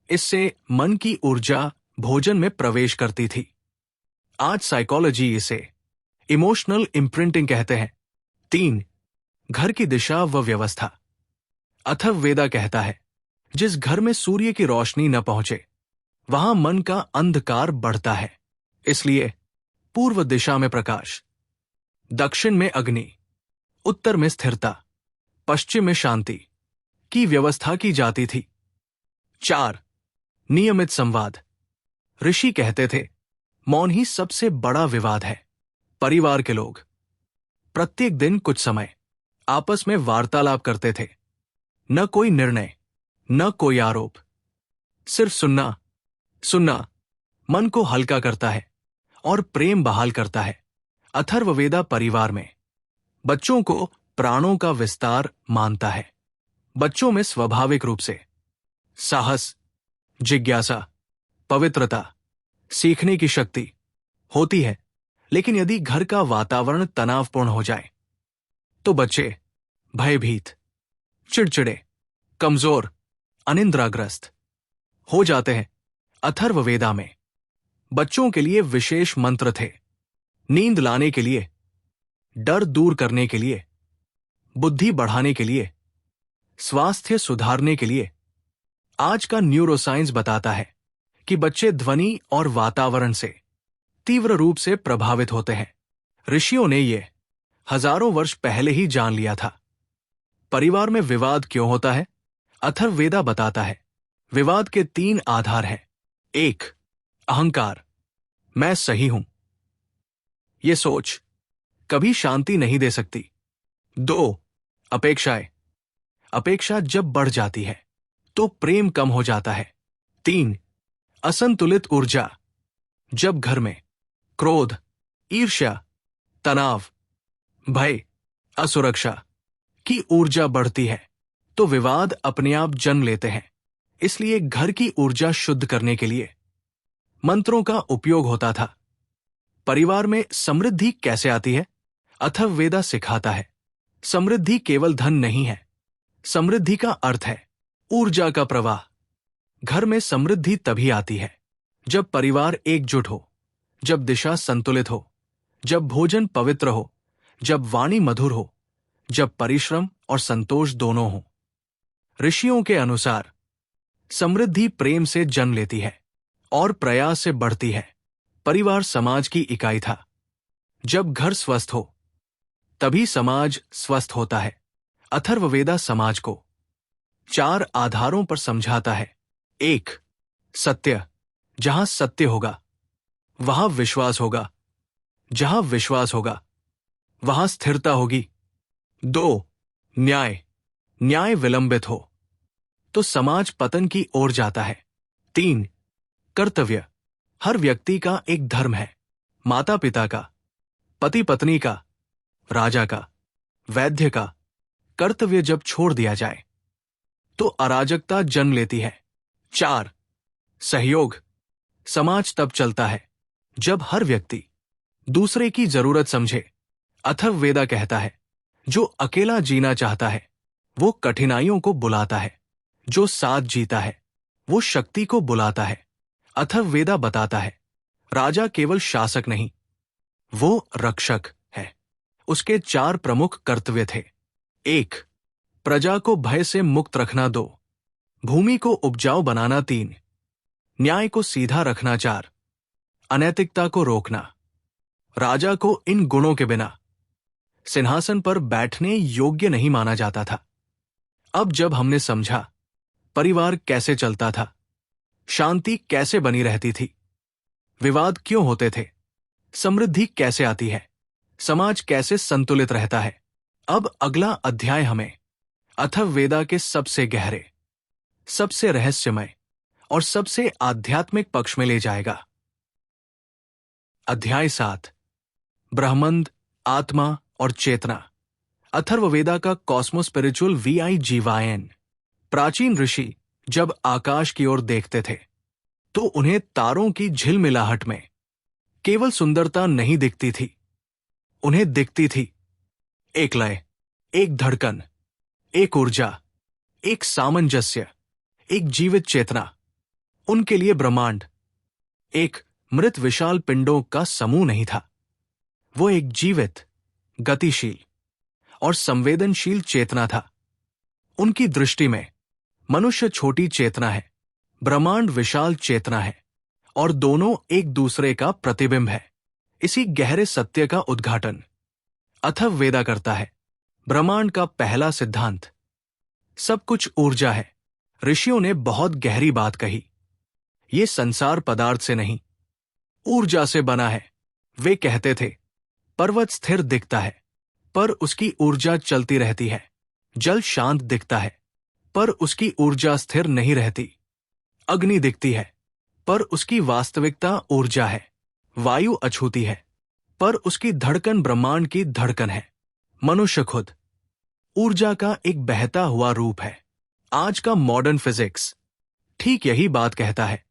Speaker 1: इससे मन की ऊर्जा भोजन में प्रवेश करती थी। आज साइकोलॉजी इसे इमोशनल इम्प्रिंटिंग कहते हैं। 3. घर की दिशा व व्यवस्था। अथर्ववेदा कहता है, जिस घर में सूर्य की रोशनी न पहुंचे वहां मन का अंधकार बढ़ता है। इसलिए पूर्व दिशा में प्रकाश, दक्षिण में अग्नि, उत्तर में स्थिरता, पश्चिम में शांति की व्यवस्था की जाती थी। 4. नियमित संवाद। ऋषि कहते थे, मौन ही सबसे बड़ा विवाद है। परिवार के लोग प्रत्येक दिन कुछ समय आपस में वार्तालाप करते थे। न कोई निर्णय, न कोई आरोप, सिर्फ सुनना। सुनना मन को हल्का करता है और प्रेम बहाल करता है। अथर्ववेदा परिवार में बच्चों को प्राणों का विस्तार मानता है। बच्चों में स्वाभाविक रूप से साहस, जिज्ञासा, पवित्रता, सीखने की शक्ति होती है। लेकिन यदि घर का वातावरण तनावपूर्ण हो जाए तो बच्चे भयभीत, चिड़चिड़े, कमजोर, अनिद्राग्रस्त हो जाते हैं। अथर्ववेदा में बच्चों के लिए विशेष मंत्र थे। नींद लाने के लिए, डर दूर करने के लिए, बुद्धि बढ़ाने के लिए, स्वास्थ्य सुधारने के लिए। आज का न्यूरोसाइंस बताता है कि बच्चे ध्वनि और वातावरण से तीव्र रूप से प्रभावित होते हैं। ऋषियों ने ये हजारों वर्ष पहले ही जान लिया था। परिवार में विवाद क्यों होता है? अथर्ववेदा बताता है, विवाद के 3 आधार हैं। 1. अहंकार, मैं सही हूं। ये सोच कभी शांति नहीं दे सकती। 2. अपेक्षाएं। अपेक्षा जब बढ़ जाती है तो प्रेम कम हो जाता है। 3. असंतुलित ऊर्जा। जब घर में क्रोध, ईर्ष्या, तनाव, भय, असुरक्षा की ऊर्जा बढ़ती है तो विवाद अपने आप जन्म लेते हैं। इसलिए घर की ऊर्जा शुद्ध करने के लिए मंत्रों का उपयोग होता था। परिवार में समृद्धि कैसे आती है? अथर्ववेदा सिखाता है, समृद्धि केवल धन नहीं है। समृद्धि का अर्थ है ऊर्जा का प्रवाह। घर में समृद्धि तभी आती है जब परिवार एकजुट हो, जब दिशा संतुलित हो, जब भोजन पवित्र हो, जब वाणी मधुर हो, जब परिश्रम और संतोष दोनों हो। ऋषियों के अनुसार समृद्धि प्रेम से जन्म लेती है और प्रयास से बढ़ती है। परिवार समाज की इकाई था। जब घर स्वस्थ हो तभी समाज स्वस्थ होता है। अथर्ववेदा समाज को 4 आधारों पर समझाता है। 1. सत्य। जहां सत्य होगा वहां विश्वास होगा। जहां विश्वास होगा वहां स्थिरता होगी। 2. न्याय। न्याय विलंबित हो तो समाज पतन की ओर जाता है। 3. कर्तव्य। हर व्यक्ति का एक धर्म है। माता पिता का, पति पत्नी का, राजा का, वैद्य का। कर्तव्य जब छोड़ दिया जाए तो अराजकता जन्म लेती है। 4. सहयोग। समाज तब चलता है जब हर व्यक्ति दूसरे की जरूरत समझे। अथर्ववेदा कहता है, जो अकेला जीना चाहता है वो कठिनाइयों को बुलाता है। जो साथ जीता है वो शक्ति को बुलाता है। अथर्ववेदा बताता है, राजा केवल शासक नहीं, वो रक्षक है। उसके 4 प्रमुख कर्तव्य थे। 1. प्रजा को भय से मुक्त रखना। 2. भूमि को उपजाऊ बनाना। 3. न्याय को सीधा रखना। 4. अनैतिकता को रोकना। राजा को इन गुणों के बिना सिंहासन पर बैठने योग्य नहीं माना जाता था। अब जब हमने समझा परिवार कैसे चलता था, शांति कैसे बनी रहती थी, विवाद क्यों होते थे, समृद्धि कैसे आती है, समाज कैसे संतुलित रहता है, अब अगला अध्याय हमें अथर्ववेदा के सबसे गहरे, सबसे रहस्यमय और सबसे आध्यात्मिक पक्ष में ले जाएगा। अध्याय 7, ब्रह्मांड, आत्मा और चेतना। अथर्ववेदा का कॉस्मो स्पिरिचुअल VIGYN। प्राचीन ऋषि जब आकाश की ओर देखते थे तो उन्हें तारों की झिलमिलाहट में केवल सुंदरता नहीं दिखती थी, उन्हें दिखती थी एक लय, एक धड़कन, एक ऊर्जा, एक सामंजस्य, एक जीवित चेतना। उनके लिए ब्रह्मांड एक मृत विशाल पिंडों का समूह नहीं था, वो एक जीवित, गतिशील और संवेदनशील चेतना था। उनकी दृष्टि में मनुष्य छोटी चेतना है, ब्रह्मांड विशाल चेतना है और दोनों एक दूसरे का प्रतिबिंब है। इसी गहरे सत्य का उद्घाटन अथर्ववेदा करता है। ब्रह्मांड का पहला सिद्धांत, सब कुछ ऊर्जा है। ऋषियों ने बहुत गहरी बात कही, ये संसार पदार्थ से नहीं, ऊर्जा से बना है। वे कहते थे, पर्वत स्थिर दिखता है पर उसकी ऊर्जा चलती रहती है। जल शांत दिखता है पर उसकी ऊर्जा स्थिर नहीं रहती। अग्नि दिखती है पर उसकी वास्तविकता ऊर्जा है। वायु अछूती है पर उसकी धड़कन ब्रह्मांड की धड़कन है। मनुष्य खुद ऊर्जा का एक बहता हुआ रूप है। आज का मॉडर्न फिजिक्स ठीक यही बात कहता है,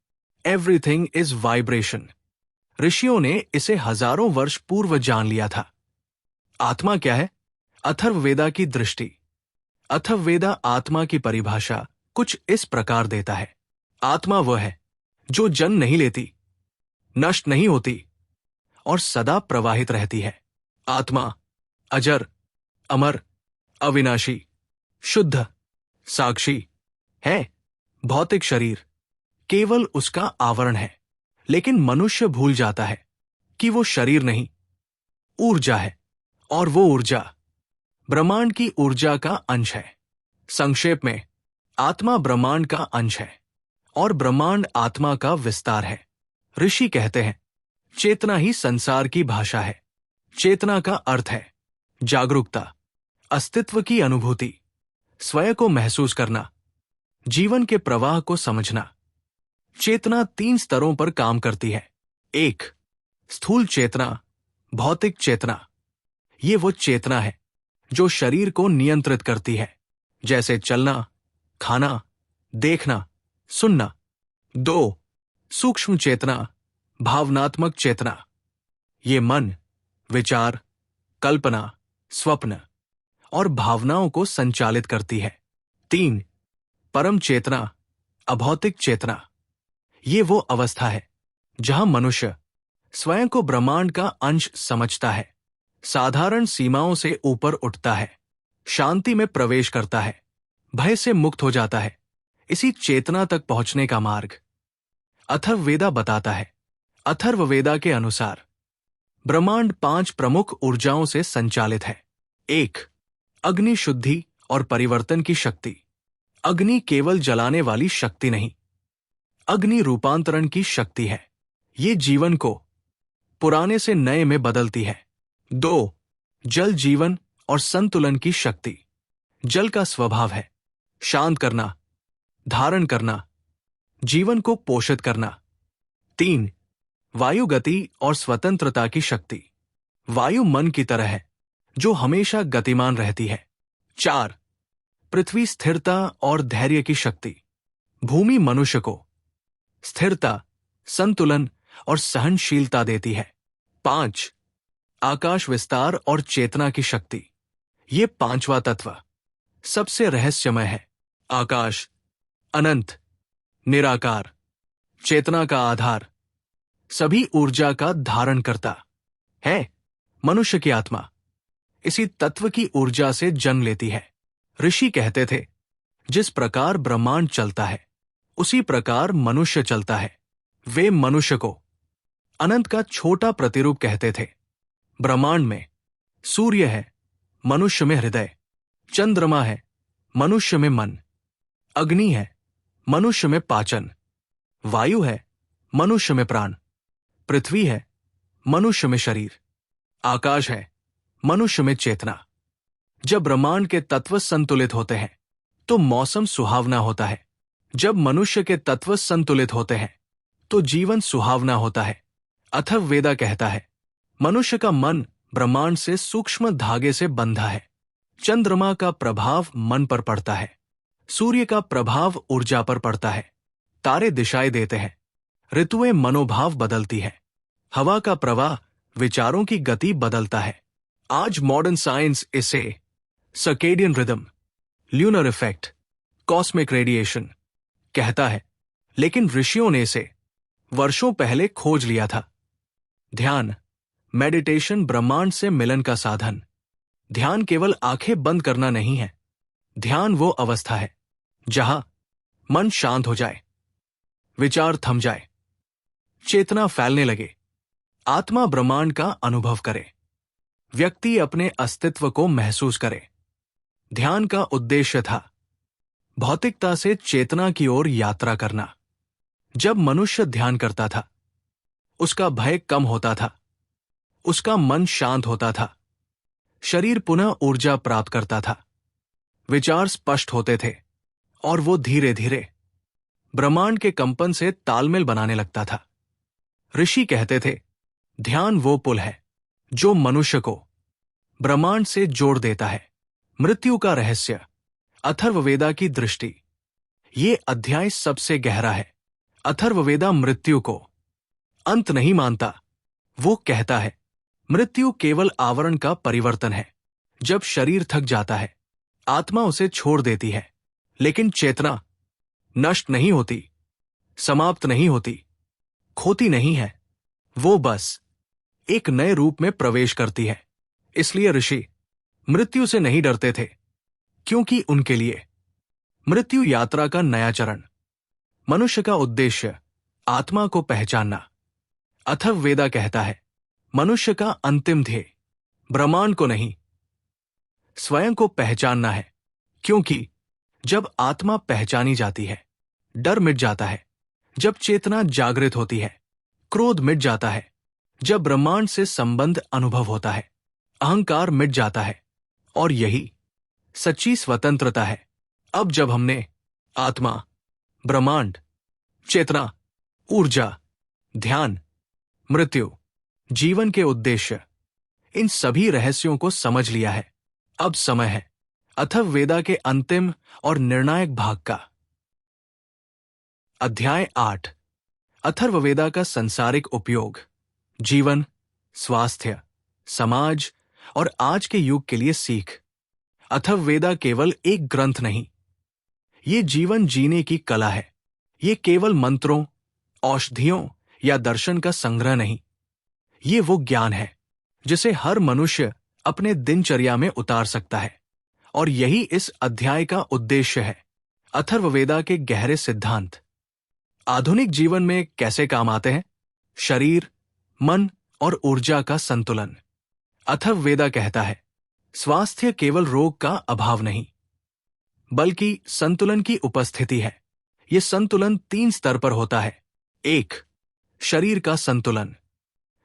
Speaker 1: एवरीथिंग इज वाइब्रेशन। ऋषियों ने इसे हजारों वर्ष पूर्व जान लिया था। आत्मा क्या है? अथर्ववेदा की दृष्टि। अथर्ववेदा आत्मा की परिभाषा कुछ इस प्रकार देता है, आत्मा वह है जो जन्म नहीं लेती, नष्ट नहीं होती और सदा प्रवाहित रहती है। आत्मा अजर, अमर, अविनाशी, शुद्ध, साक्षी है। भौतिक शरीर केवल उसका आवरण है। लेकिन मनुष्य भूल जाता है कि वो शरीर नहीं, ऊर्जा है और वो ऊर्जा ब्रह्मांड की ऊर्जा का अंश है। संक्षेप में, आत्मा ब्रह्मांड का अंश है और ब्रह्मांड आत्मा का विस्तार है। ऋषि कहते हैं, चेतना ही संसार की भाषा है। चेतना का अर्थ है जागरूकता, अस्तित्व की अनुभूति, स्वयं को महसूस करना, जीवन के प्रवाह को समझना। चेतना 3 स्तरों पर काम करती है। 1. स्थूल चेतना, भौतिक चेतना। ये वो चेतना है जो शरीर को नियंत्रित करती है, जैसे चलना, खाना, देखना, सुनना। 2. सूक्ष्म चेतना, भावनात्मक चेतना। ये मन, विचार, कल्पना, स्वप्न और भावनाओं को संचालित करती है। 3. परम चेतना, अभौतिक चेतना। ये वो अवस्था है जहां मनुष्य स्वयं को ब्रह्मांड का अंश समझता है, साधारण सीमाओं से ऊपर उठता है, शांति में प्रवेश करता है, भय से मुक्त हो जाता है। इसी चेतना तक पहुंचने का मार्ग अथर्ववेदा बताता है। अथर्ववेदा के अनुसार ब्रह्मांड 5 प्रमुख ऊर्जाओं से संचालित है। 1. अग्नि शुद्धि और परिवर्तन की शक्ति। अग्नि केवल जलाने वाली शक्ति नहीं, अग्नि रूपांतरण की शक्ति है। ये जीवन को पुराने से नए में बदलती है। 2. जल जीवन और संतुलन की शक्ति। जल का स्वभाव है शांत करना, धारण करना, जीवन को पोषित करना। 3. वायु गति और स्वतंत्रता की शक्ति। वायु मन की तरह है जो हमेशा गतिमान रहती है। 4. पृथ्वी स्थिरता और धैर्य की शक्ति। भूमि मनुष्य को स्थिरता, संतुलन और सहनशीलता देती है। 5. आकाश विस्तार और चेतना की शक्ति। ये 5वां तत्व सबसे रहस्यमय है। आकाश अनंत, निराकार, चेतना का आधार, सभी ऊर्जा का धारण करता है। मनुष्य की आत्मा इसी तत्व की ऊर्जा से जन्म लेती है। ऋषि कहते थे, जिस प्रकार ब्रह्मांड चलता है उसी प्रकार मनुष्य चलता है। वे मनुष्य को अनंत का छोटा प्रतिरूप कहते थे। ब्रह्मांड में सूर्य है, मनुष्य में हृदय, चंद्रमा है, मनुष्य में मन, अग्नि है, मनुष्य में पाचन, वायु है, मनुष्य में प्राण, पृथ्वी है, मनुष्य में शरीर, आकाश है, मनुष्य में चेतना। जब ब्रह्मांड के तत्व संतुलित होते हैं तो मौसम सुहावना होता है। जब मनुष्य के तत्व संतुलित होते हैं तो जीवन सुहावना होता है। अथर्ववेद कहता है, मनुष्य का मन ब्रह्मांड से सूक्ष्म धागे से बंधा है। चंद्रमा का प्रभाव मन पर पड़ता है, सूर्य का प्रभाव ऊर्जा पर पड़ता है, तारे दिशाएं देते हैं, ऋतुएं मनोभाव बदलती है, हवा का प्रवाह विचारों की गति बदलता है। आज मॉडर्न साइंस इसे circadian rhythm, lunar effect, cosmic radiation कहता है, लेकिन ऋषियों ने इसे वर्षों पहले खोज लिया था। ध्यान, मेडिटेशन ब्रह्मांड से मिलन का साधन। ध्यान केवल आंखें बंद करना नहीं है। ध्यान वो अवस्था है जहां मन शांत हो जाए, विचार थम जाए, चेतना फैलने लगे, आत्मा ब्रह्मांड का अनुभव करे, व्यक्ति अपने अस्तित्व को महसूस करे। ध्यान का उद्देश्य था भौतिकता से चेतना की ओर यात्रा करना। जब मनुष्य ध्यान करता था उसका भय कम होता था, उसका मन शांत होता था, शरीर पुनः ऊर्जा प्राप्त करता था, विचार स्पष्ट होते थे और वो धीरे धीरे ब्रह्मांड के कंपन से तालमेल बनाने लगता था। ऋषि कहते थे, ध्यान वो पुल है जो मनुष्य को ब्रह्मांड से जोड़ देता है। मृत्यु का रहस्य, अथर्ववेदा की दृष्टि। ये अध्याय सबसे गहरा है। अथर्ववेदा मृत्यु को अंत नहीं मानता। वो कहता है, मृत्यु केवल आवरण का परिवर्तन है। जब शरीर थक जाता है आत्मा उसे छोड़ देती है, लेकिन चेतना नष्ट नहीं होती, समाप्त नहीं होती, खोती नहीं है। वो बस एक नए रूप में प्रवेश करती है। इसलिए ऋषि मृत्यु से नहीं डरते थे, क्योंकि उनके लिए मृत्यु यात्रा का नया चरण। मनुष्य का उद्देश्य आत्मा को पहचानना। अथर्ववेदा कहता है, मनुष्य का अंतिम ध्येय ब्रह्मांड को नहीं, स्वयं को पहचानना है। क्योंकि जब आत्मा पहचानी जाती है, डर मिट जाता है। जब चेतना जागृत होती है, क्रोध मिट जाता है। जब ब्रह्मांड से संबंध अनुभव होता है, अहंकार मिट जाता है। और यही सच्ची स्वतंत्रता है। अब जब हमने आत्मा, ब्रह्मांड, चेतना, ऊर्जा, ध्यान, मृत्यु, जीवन के उद्देश्य, इन सभी रहस्यों को समझ लिया है, अब समय है अथर्ववेदा के अंतिम और निर्णायक भाग का। अध्याय 8, अथर्ववेदा का संसारिक उपयोग। जीवन, स्वास्थ्य, समाज और आज के युग के लिए सीख। अथर्ववेदा केवल एक ग्रंथ नहीं, ये जीवन जीने की कला है। ये केवल मंत्रों, औषधियों या दर्शन का संग्रह नहीं, ये वो ज्ञान है जिसे हर मनुष्य अपने दिनचर्या में उतार सकता है। और यही इस अध्याय का उद्देश्य है। अथर्ववेदा के गहरे सिद्धांत आधुनिक जीवन में कैसे काम आते हैं। शरीर, मन और ऊर्जा का संतुलन। अथर्ववेदा कहता है, स्वास्थ्य केवल रोग का अभाव नहीं, बल्कि संतुलन की उपस्थिति है। यह संतुलन 3 स्तर पर होता है। 1, शरीर का संतुलन।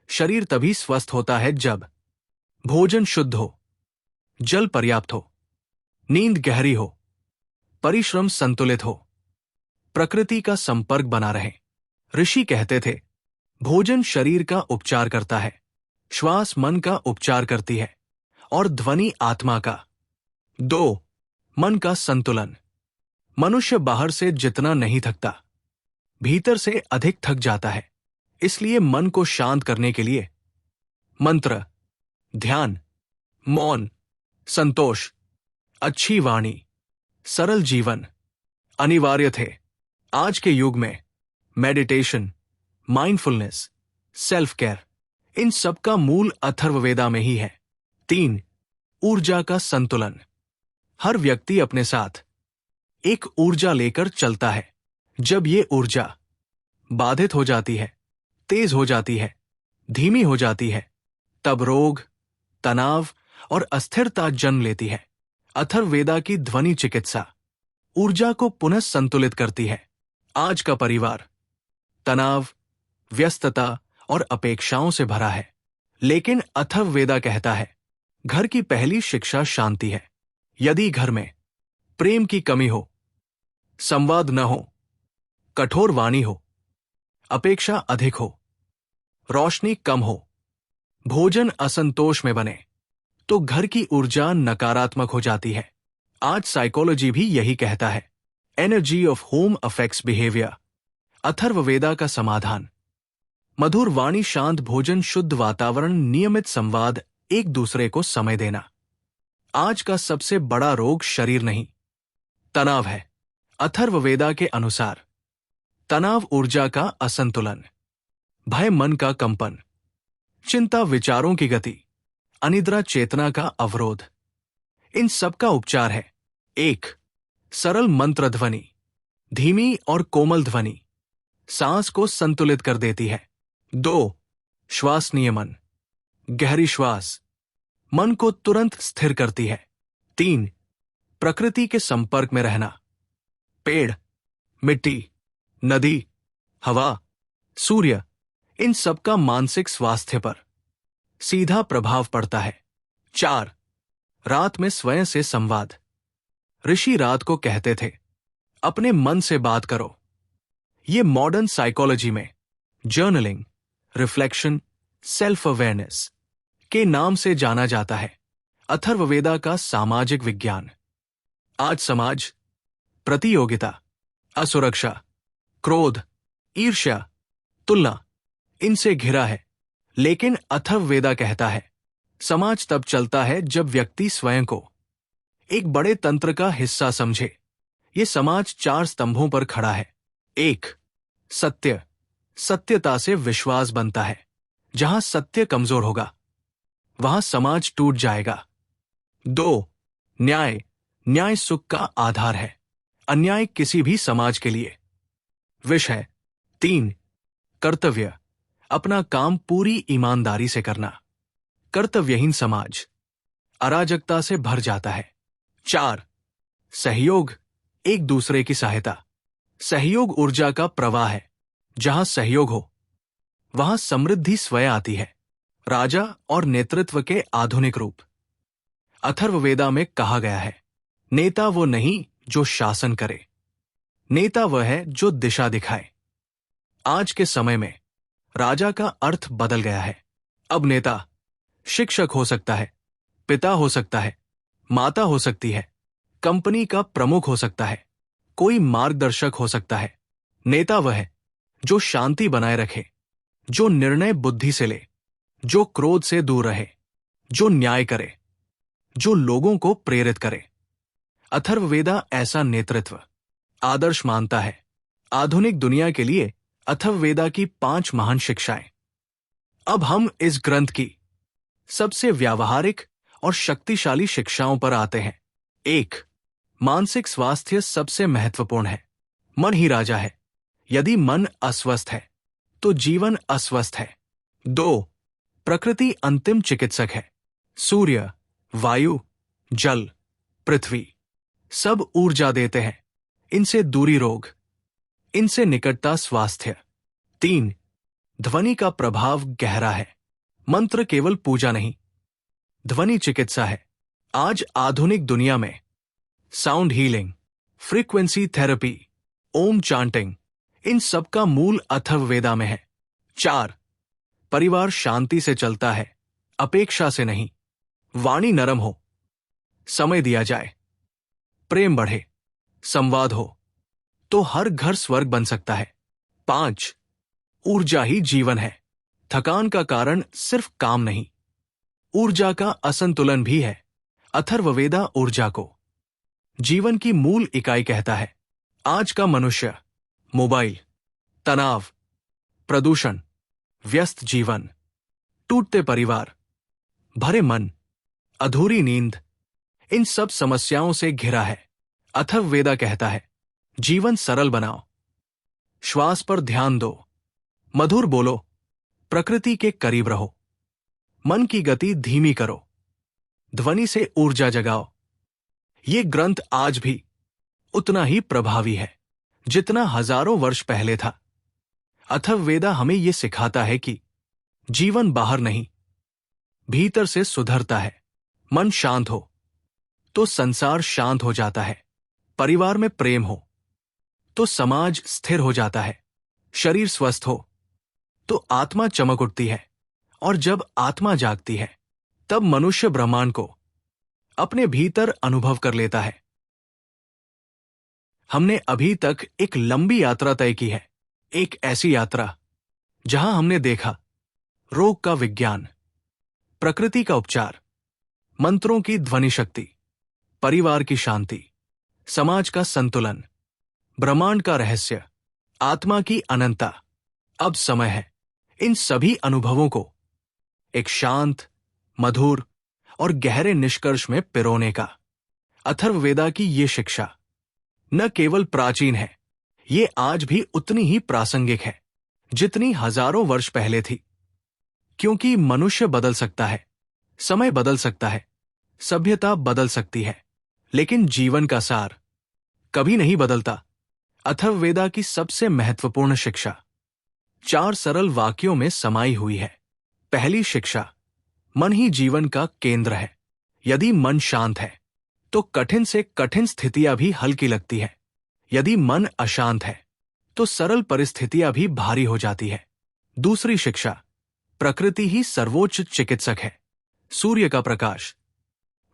Speaker 1: शरीर तभी स्वस्थ होता है जब भोजन शुद्ध हो, जल पर्याप्त हो, नींद गहरी हो, परिश्रम संतुलित हो, प्रकृति का संपर्क बना रहे। ऋषि कहते थे, भोजन शरीर का उपचार करता है, श्वास मन का उपचार करती है और ध्वनि आत्मा का। 2, मन का संतुलन। मनुष्य बाहर से जितना नहीं थकता, भीतर से अधिक थक जाता है। इसलिए मन को शांत करने के लिए मंत्र, ध्यान, मौन, संतोष, अच्छी वाणी, सरल जीवन अनिवार्य थे। आज के युग में मेडिटेशन, माइंडफुलनेस, सेल्फ केयर, इन सब का मूल अथर्ववेदा में ही है। 3. ऊर्जा का संतुलन। हर व्यक्ति अपने साथ एक ऊर्जा लेकर चलता है। जब ये ऊर्जा बाधित हो जाती है, तेज हो जाती है, धीमी हो जाती है, तब रोग, तनाव और अस्थिरता जन्म लेती है। अथर्ववेदा की ध्वनि चिकित्सा ऊर्जा को पुनः संतुलित करती है। आज का परिवार तनाव, व्यस्तता और अपेक्षाओं से भरा है, लेकिन अथर्ववेदा कहता है घर की पहली शिक्षा शांति है। यदि घर में प्रेम की कमी हो, संवाद न हो, कठोर वाणी हो, अपेक्षा अधिक हो, रोशनी कम हो, भोजन असंतोष में बने, तो घर की ऊर्जा नकारात्मक हो जाती है। आज साइकोलॉजी भी यही कहता है, energy of home affects behaviour. Atharvaveda का समाधान मधुर वाणी, शांत भोजन, शुद्ध वातावरण, नियमित संवाद, एक दूसरे को समय देना। आज का सबसे बड़ा रोग शरीर नहीं, तनाव है। अथर्ववेदा के अनुसार तनाव ऊर्जा का असंतुलन, भय मन का कंपन, चिंता विचारों की गति, अनिद्रा चेतना का अवरोध। इन सब का उपचार है 1. सरल मंत्र ध्वनि, धीमी और कोमल ध्वनि, सांस को संतुलित कर देती है। 2. श्वास नियमन, गहरी श्वास मन को तुरंत स्थिर करती है। 3. प्रकृति के संपर्क में रहना, पेड़, मिट्टी, नदी, हवा, सूर्य, इन सब का मानसिक स्वास्थ्य पर सीधा प्रभाव पड़ता है। 4. रात में स्वयं से संवाद। ऋषि रात को कहते थे, अपने मन से बात करो। ये मॉडर्न साइकोलॉजी में जर्नलिंग, रिफ्लेक्शन, सेल्फ अवेयरनेस के नाम से जाना जाता है। अथर्ववेदा का सामाजिक विज्ञान। आज समाज प्रतियोगिता, असुरक्षा, क्रोध, ईर्ष्या, तुलना, इनसे घिरा है, लेकिन अथर्ववेदा कहता है समाज तब चलता है जब व्यक्ति स्वयं को एक बड़े तंत्र का हिस्सा समझे। ये समाज 4 स्तंभों पर खड़ा है। 1. सत्य, सत्यता से विश्वास बनता है। जहां सत्य कमजोर होगा, वहां समाज टूट जाएगा। 2. न्याय, न्याय सुख का आधार है, अन्याय किसी भी समाज के लिए विष है। 3. कर्तव्य, अपना काम पूरी ईमानदारी से करना। कर्तव्यहीन समाज अराजकता से भर जाता है। 4. सहयोग, एक दूसरे की सहायता। सहयोग ऊर्जा का प्रवाह है। जहां सहयोग हो, वहां समृद्धि स्वयं आती है। राजा और नेतृत्व के आधुनिक रूप। अथर्ववेदा में कहा गया है, नेता वो नहीं जो शासन करे, नेता वह है जो दिशा दिखाए। आज के समय में राजा का अर्थ बदल गया है। अब नेता शिक्षक हो सकता है, पिता हो सकता है, माता हो सकती है, कंपनी का प्रमुख हो सकता है, कोई मार्गदर्शक हो सकता है। नेता वह है जो शांति बनाए रखे, जो निर्णय बुद्धि से ले, जो क्रोध से दूर रहे, जो न्याय करे, जो लोगों को प्रेरित करे। अथर्ववेदा ऐसा नेतृत्व आदर्श मानता है। आधुनिक दुनिया के लिए अथर्ववेदा की 5 महान शिक्षाएं। अब हम इस ग्रंथ की सबसे व्यावहारिक और शक्तिशाली शिक्षाओं पर आते हैं। 1. मानसिक स्वास्थ्य सबसे महत्वपूर्ण है। मन ही राजा है। यदि मन अस्वस्थ है तो जीवन अस्वस्थ है। 2. प्रकृति अंतिम चिकित्सक है। सूर्य, वायु, जल, पृथ्वी सब ऊर्जा देते हैं। इनसे दूरी रोग, इनसे निकटता स्वास्थ्य। 3. ध्वनि का प्रभाव गहरा है। मंत्र केवल पूजा नहीं, ध्वनि चिकित्सा है। आज आधुनिक दुनिया में साउंड हीलिंग, फ्रीक्वेंसी थेरेपी, ओम चांटिंग, इन सब का मूल अथर्ववेदा में है। 4. परिवार शांति से चलता है, अपेक्षा से नहीं। वाणी नरम हो, समय दिया जाए, प्रेम बढ़े, संवाद हो, तो हर घर स्वर्ग बन सकता है। 5. ऊर्जा ही जीवन है। थकान का कारण सिर्फ काम नहीं, ऊर्जा का असंतुलन भी है। अथर्ववेदा ऊर्जा को जीवन की मूल इकाई कहता है। आज का मनुष्य मोबाइल, तनाव, प्रदूषण, व्यस्त जीवन, टूटते परिवार, भरे मन, अधूरी नींद, इन सब समस्याओं से घिरा है। अथर्ववेदा कहता है, जीवन सरल बनाओ, श्वास पर ध्यान दो, मधुर बोलो, प्रकृति के करीब रहो, मन की गति धीमी करो, ध्वनि से ऊर्जा जगाओ। ये ग्रंथ आज भी उतना ही प्रभावी है जितना हजारों वर्ष पहले था। अथर्ववेदा हमें यह सिखाता है कि जीवन बाहर नहीं, भीतर से सुधरता है। मन शांत हो तो संसार शांत हो जाता है, परिवार में प्रेम हो तो समाज स्थिर हो जाता है, शरीर स्वस्थ हो तो आत्मा चमक उठती है, और जब आत्मा जागती है तब मनुष्य ब्रह्मांड को अपने भीतर अनुभव कर लेता है। हमने अभी तक एक लंबी यात्रा तय की है, एक ऐसी यात्रा जहां हमने देखा रोग का विज्ञान, प्रकृति का उपचार, मंत्रों की ध्वनि शक्ति, परिवार की शांति, समाज का संतुलन, ब्रह्मांड का रहस्य, आत्मा की अनंतता। अब समय है इन सभी अनुभवों को एक शांत, मधुर और गहरे निष्कर्ष में पिरोने का। अथर्ववेदा की ये शिक्षा न केवल प्राचीन है, ये आज भी उतनी ही प्रासंगिक है जितनी हजारों वर्ष पहले थी। क्योंकि मनुष्य बदल सकता है, समय बदल सकता है, सभ्यता बदल सकती है, लेकिन जीवन का सार कभी नहीं बदलता। अथर्ववेदा की सबसे महत्वपूर्ण शिक्षा 4 सरल वाक्यों में समाई हुई है। पहली शिक्षा, मन ही जीवन का केंद्र है। यदि मन शांत है तो कठिन से कठिन स्थितियां भी हल्की लगती है। यदि मन अशांत है तो सरल परिस्थितियां भी भारी हो जाती है। दूसरी शिक्षा, प्रकृति ही सर्वोच्च चिकित्सक है। सूर्य का प्रकाश,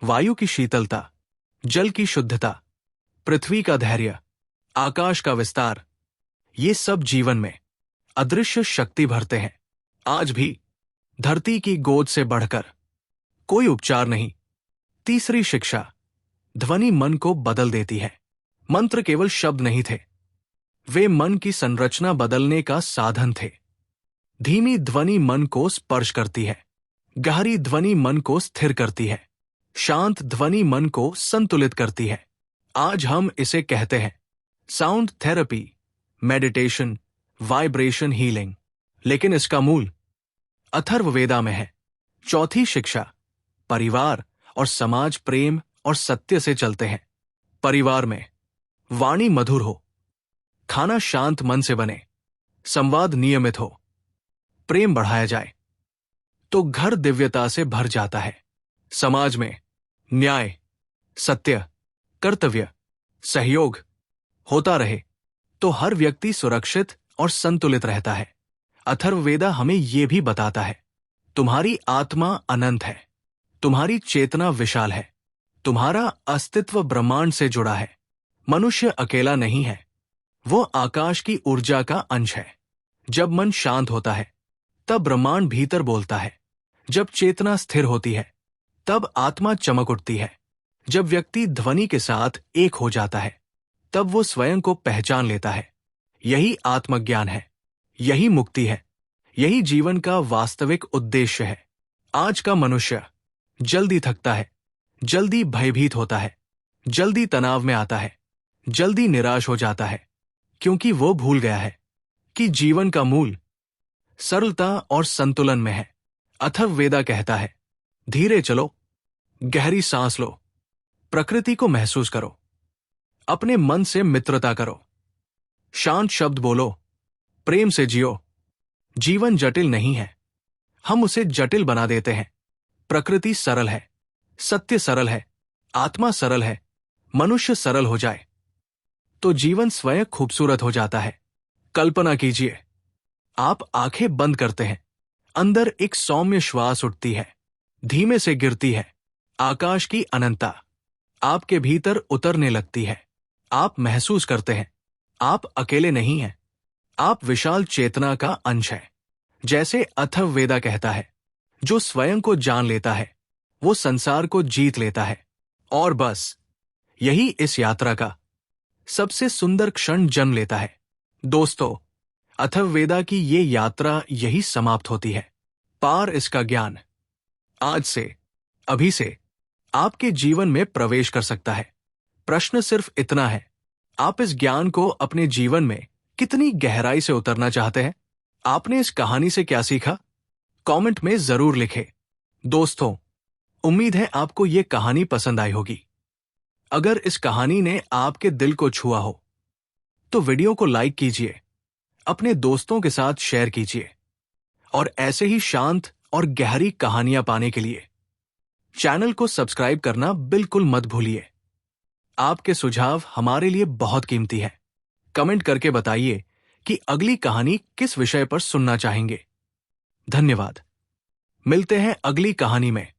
Speaker 1: वायु की शीतलता, जल की शुद्धता, पृथ्वी का धैर्य, आकाश का विस्तार, ये सब जीवन में अदृश्य शक्ति भरते हैं। आज भी धरती की गोद से बढ़कर कोई उपचार नहीं। तीसरी शिक्षा, ध्वनि मन को बदल देती है। मंत्र केवल शब्द नहीं थे, वे मन की संरचना बदलने का साधन थे। धीमी ध्वनि मन को स्पर्श करती है, गहरी ध्वनि मन को स्थिर करती है, शांत ध्वनि मन को संतुलित करती है। आज हम इसे कहते हैं sound therapy, meditation, vibration healing, लेकिन इसका मूल अथर्ववेदा में है। चौथी शिक्षा, परिवार और समाज प्रेम और सत्य से चलते हैं। परिवार में वाणी मधुर हो, खाना शांत मन से बने, संवाद नियमित हो, प्रेम बढ़ाया जाए तो घर दिव्यता से भर जाता है। समाज में न्याय, सत्य, कर्तव्य, सहयोग होता रहे तो हर व्यक्ति सुरक्षित और संतुलित रहता है। अथर्ववेदा हमें यह भी बताता है, तुम्हारी आत्मा अनंत है, तुम्हारी चेतना विशाल है, तुम्हारा अस्तित्व ब्रह्मांड से जुड़ा है। मनुष्य अकेला नहीं है, वो आकाश की ऊर्जा का अंश है। जब मन शांत होता है तब ब्रह्मांड भीतर बोलता है। जब चेतना स्थिर होती है तब आत्मा चमक उठती है। जब व्यक्ति ध्वनि के साथ एक हो जाता है तब वो स्वयं को पहचान लेता है। यही आत्मज्ञान है, यही मुक्ति है, यही जीवन का वास्तविक उद्देश्य है। आज का मनुष्य जल्दी थकता है, जल्दी भयभीत होता है, जल्दी तनाव में आता है, जल्दी निराश हो जाता है, क्योंकि वो भूल गया है कि जीवन का मूल सरलता और संतुलन में है। अथर्ववेदा कहता है, धीरे चलो, गहरी सांस लो, प्रकृति को महसूस करो, अपने मन से मित्रता करो, शांत शब्द बोलो, प्रेम से जियो। जीवन जटिल नहीं है, हम उसे जटिल बना देते हैं। प्रकृति सरल है, सत्य सरल है, आत्मा सरल है। मनुष्य सरल हो जाए तो जीवन स्वयं खूबसूरत हो जाता है। कल्पना कीजिए, आप आंखें बंद करते हैं, अंदर एक सौम्य श्वास उठती है, धीमे से गिरती है। आकाश की अनंतता आपके भीतर उतरने लगती है। आप महसूस करते हैं आप अकेले नहीं हैं, आप विशाल चेतना का अंश हैं। जैसे अथर्ववेदा कहता है, जो स्वयं को जान लेता है वो संसार को जीत लेता है। और बस यही इस यात्रा का सबसे सुंदर क्षण जन्म लेता है। दोस्तों, अथर्ववेदा की ये यात्रा यही समाप्त होती है। पार इसका ज्ञान आज से, अभी से आपके जीवन में प्रवेश कर सकता है। प्रश्न सिर्फ इतना है, आप इस ज्ञान को अपने जीवन में कितनी गहराई से उतरना चाहते हैं? आपने इस कहानी से क्या सीखा? कमेंट में जरूर लिखें। दोस्तों, उम्मीद है आपको ये कहानी पसंद आई होगी। अगर इस कहानी ने आपके दिल को छुआ हो तो वीडियो को लाइक कीजिए, अपने दोस्तों के साथ शेयर कीजिए और ऐसे ही शांत और गहरी कहानियां पाने के लिए चैनल को सब्सक्राइब करना बिल्कुल मत भूलिए। आपके सुझाव हमारे लिए बहुत कीमती है। कमेंट करके बताइए कि अगली कहानी किस विषय पर सुनना चाहेंगे। धन्यवाद। मिलते हैं अगली कहानी में।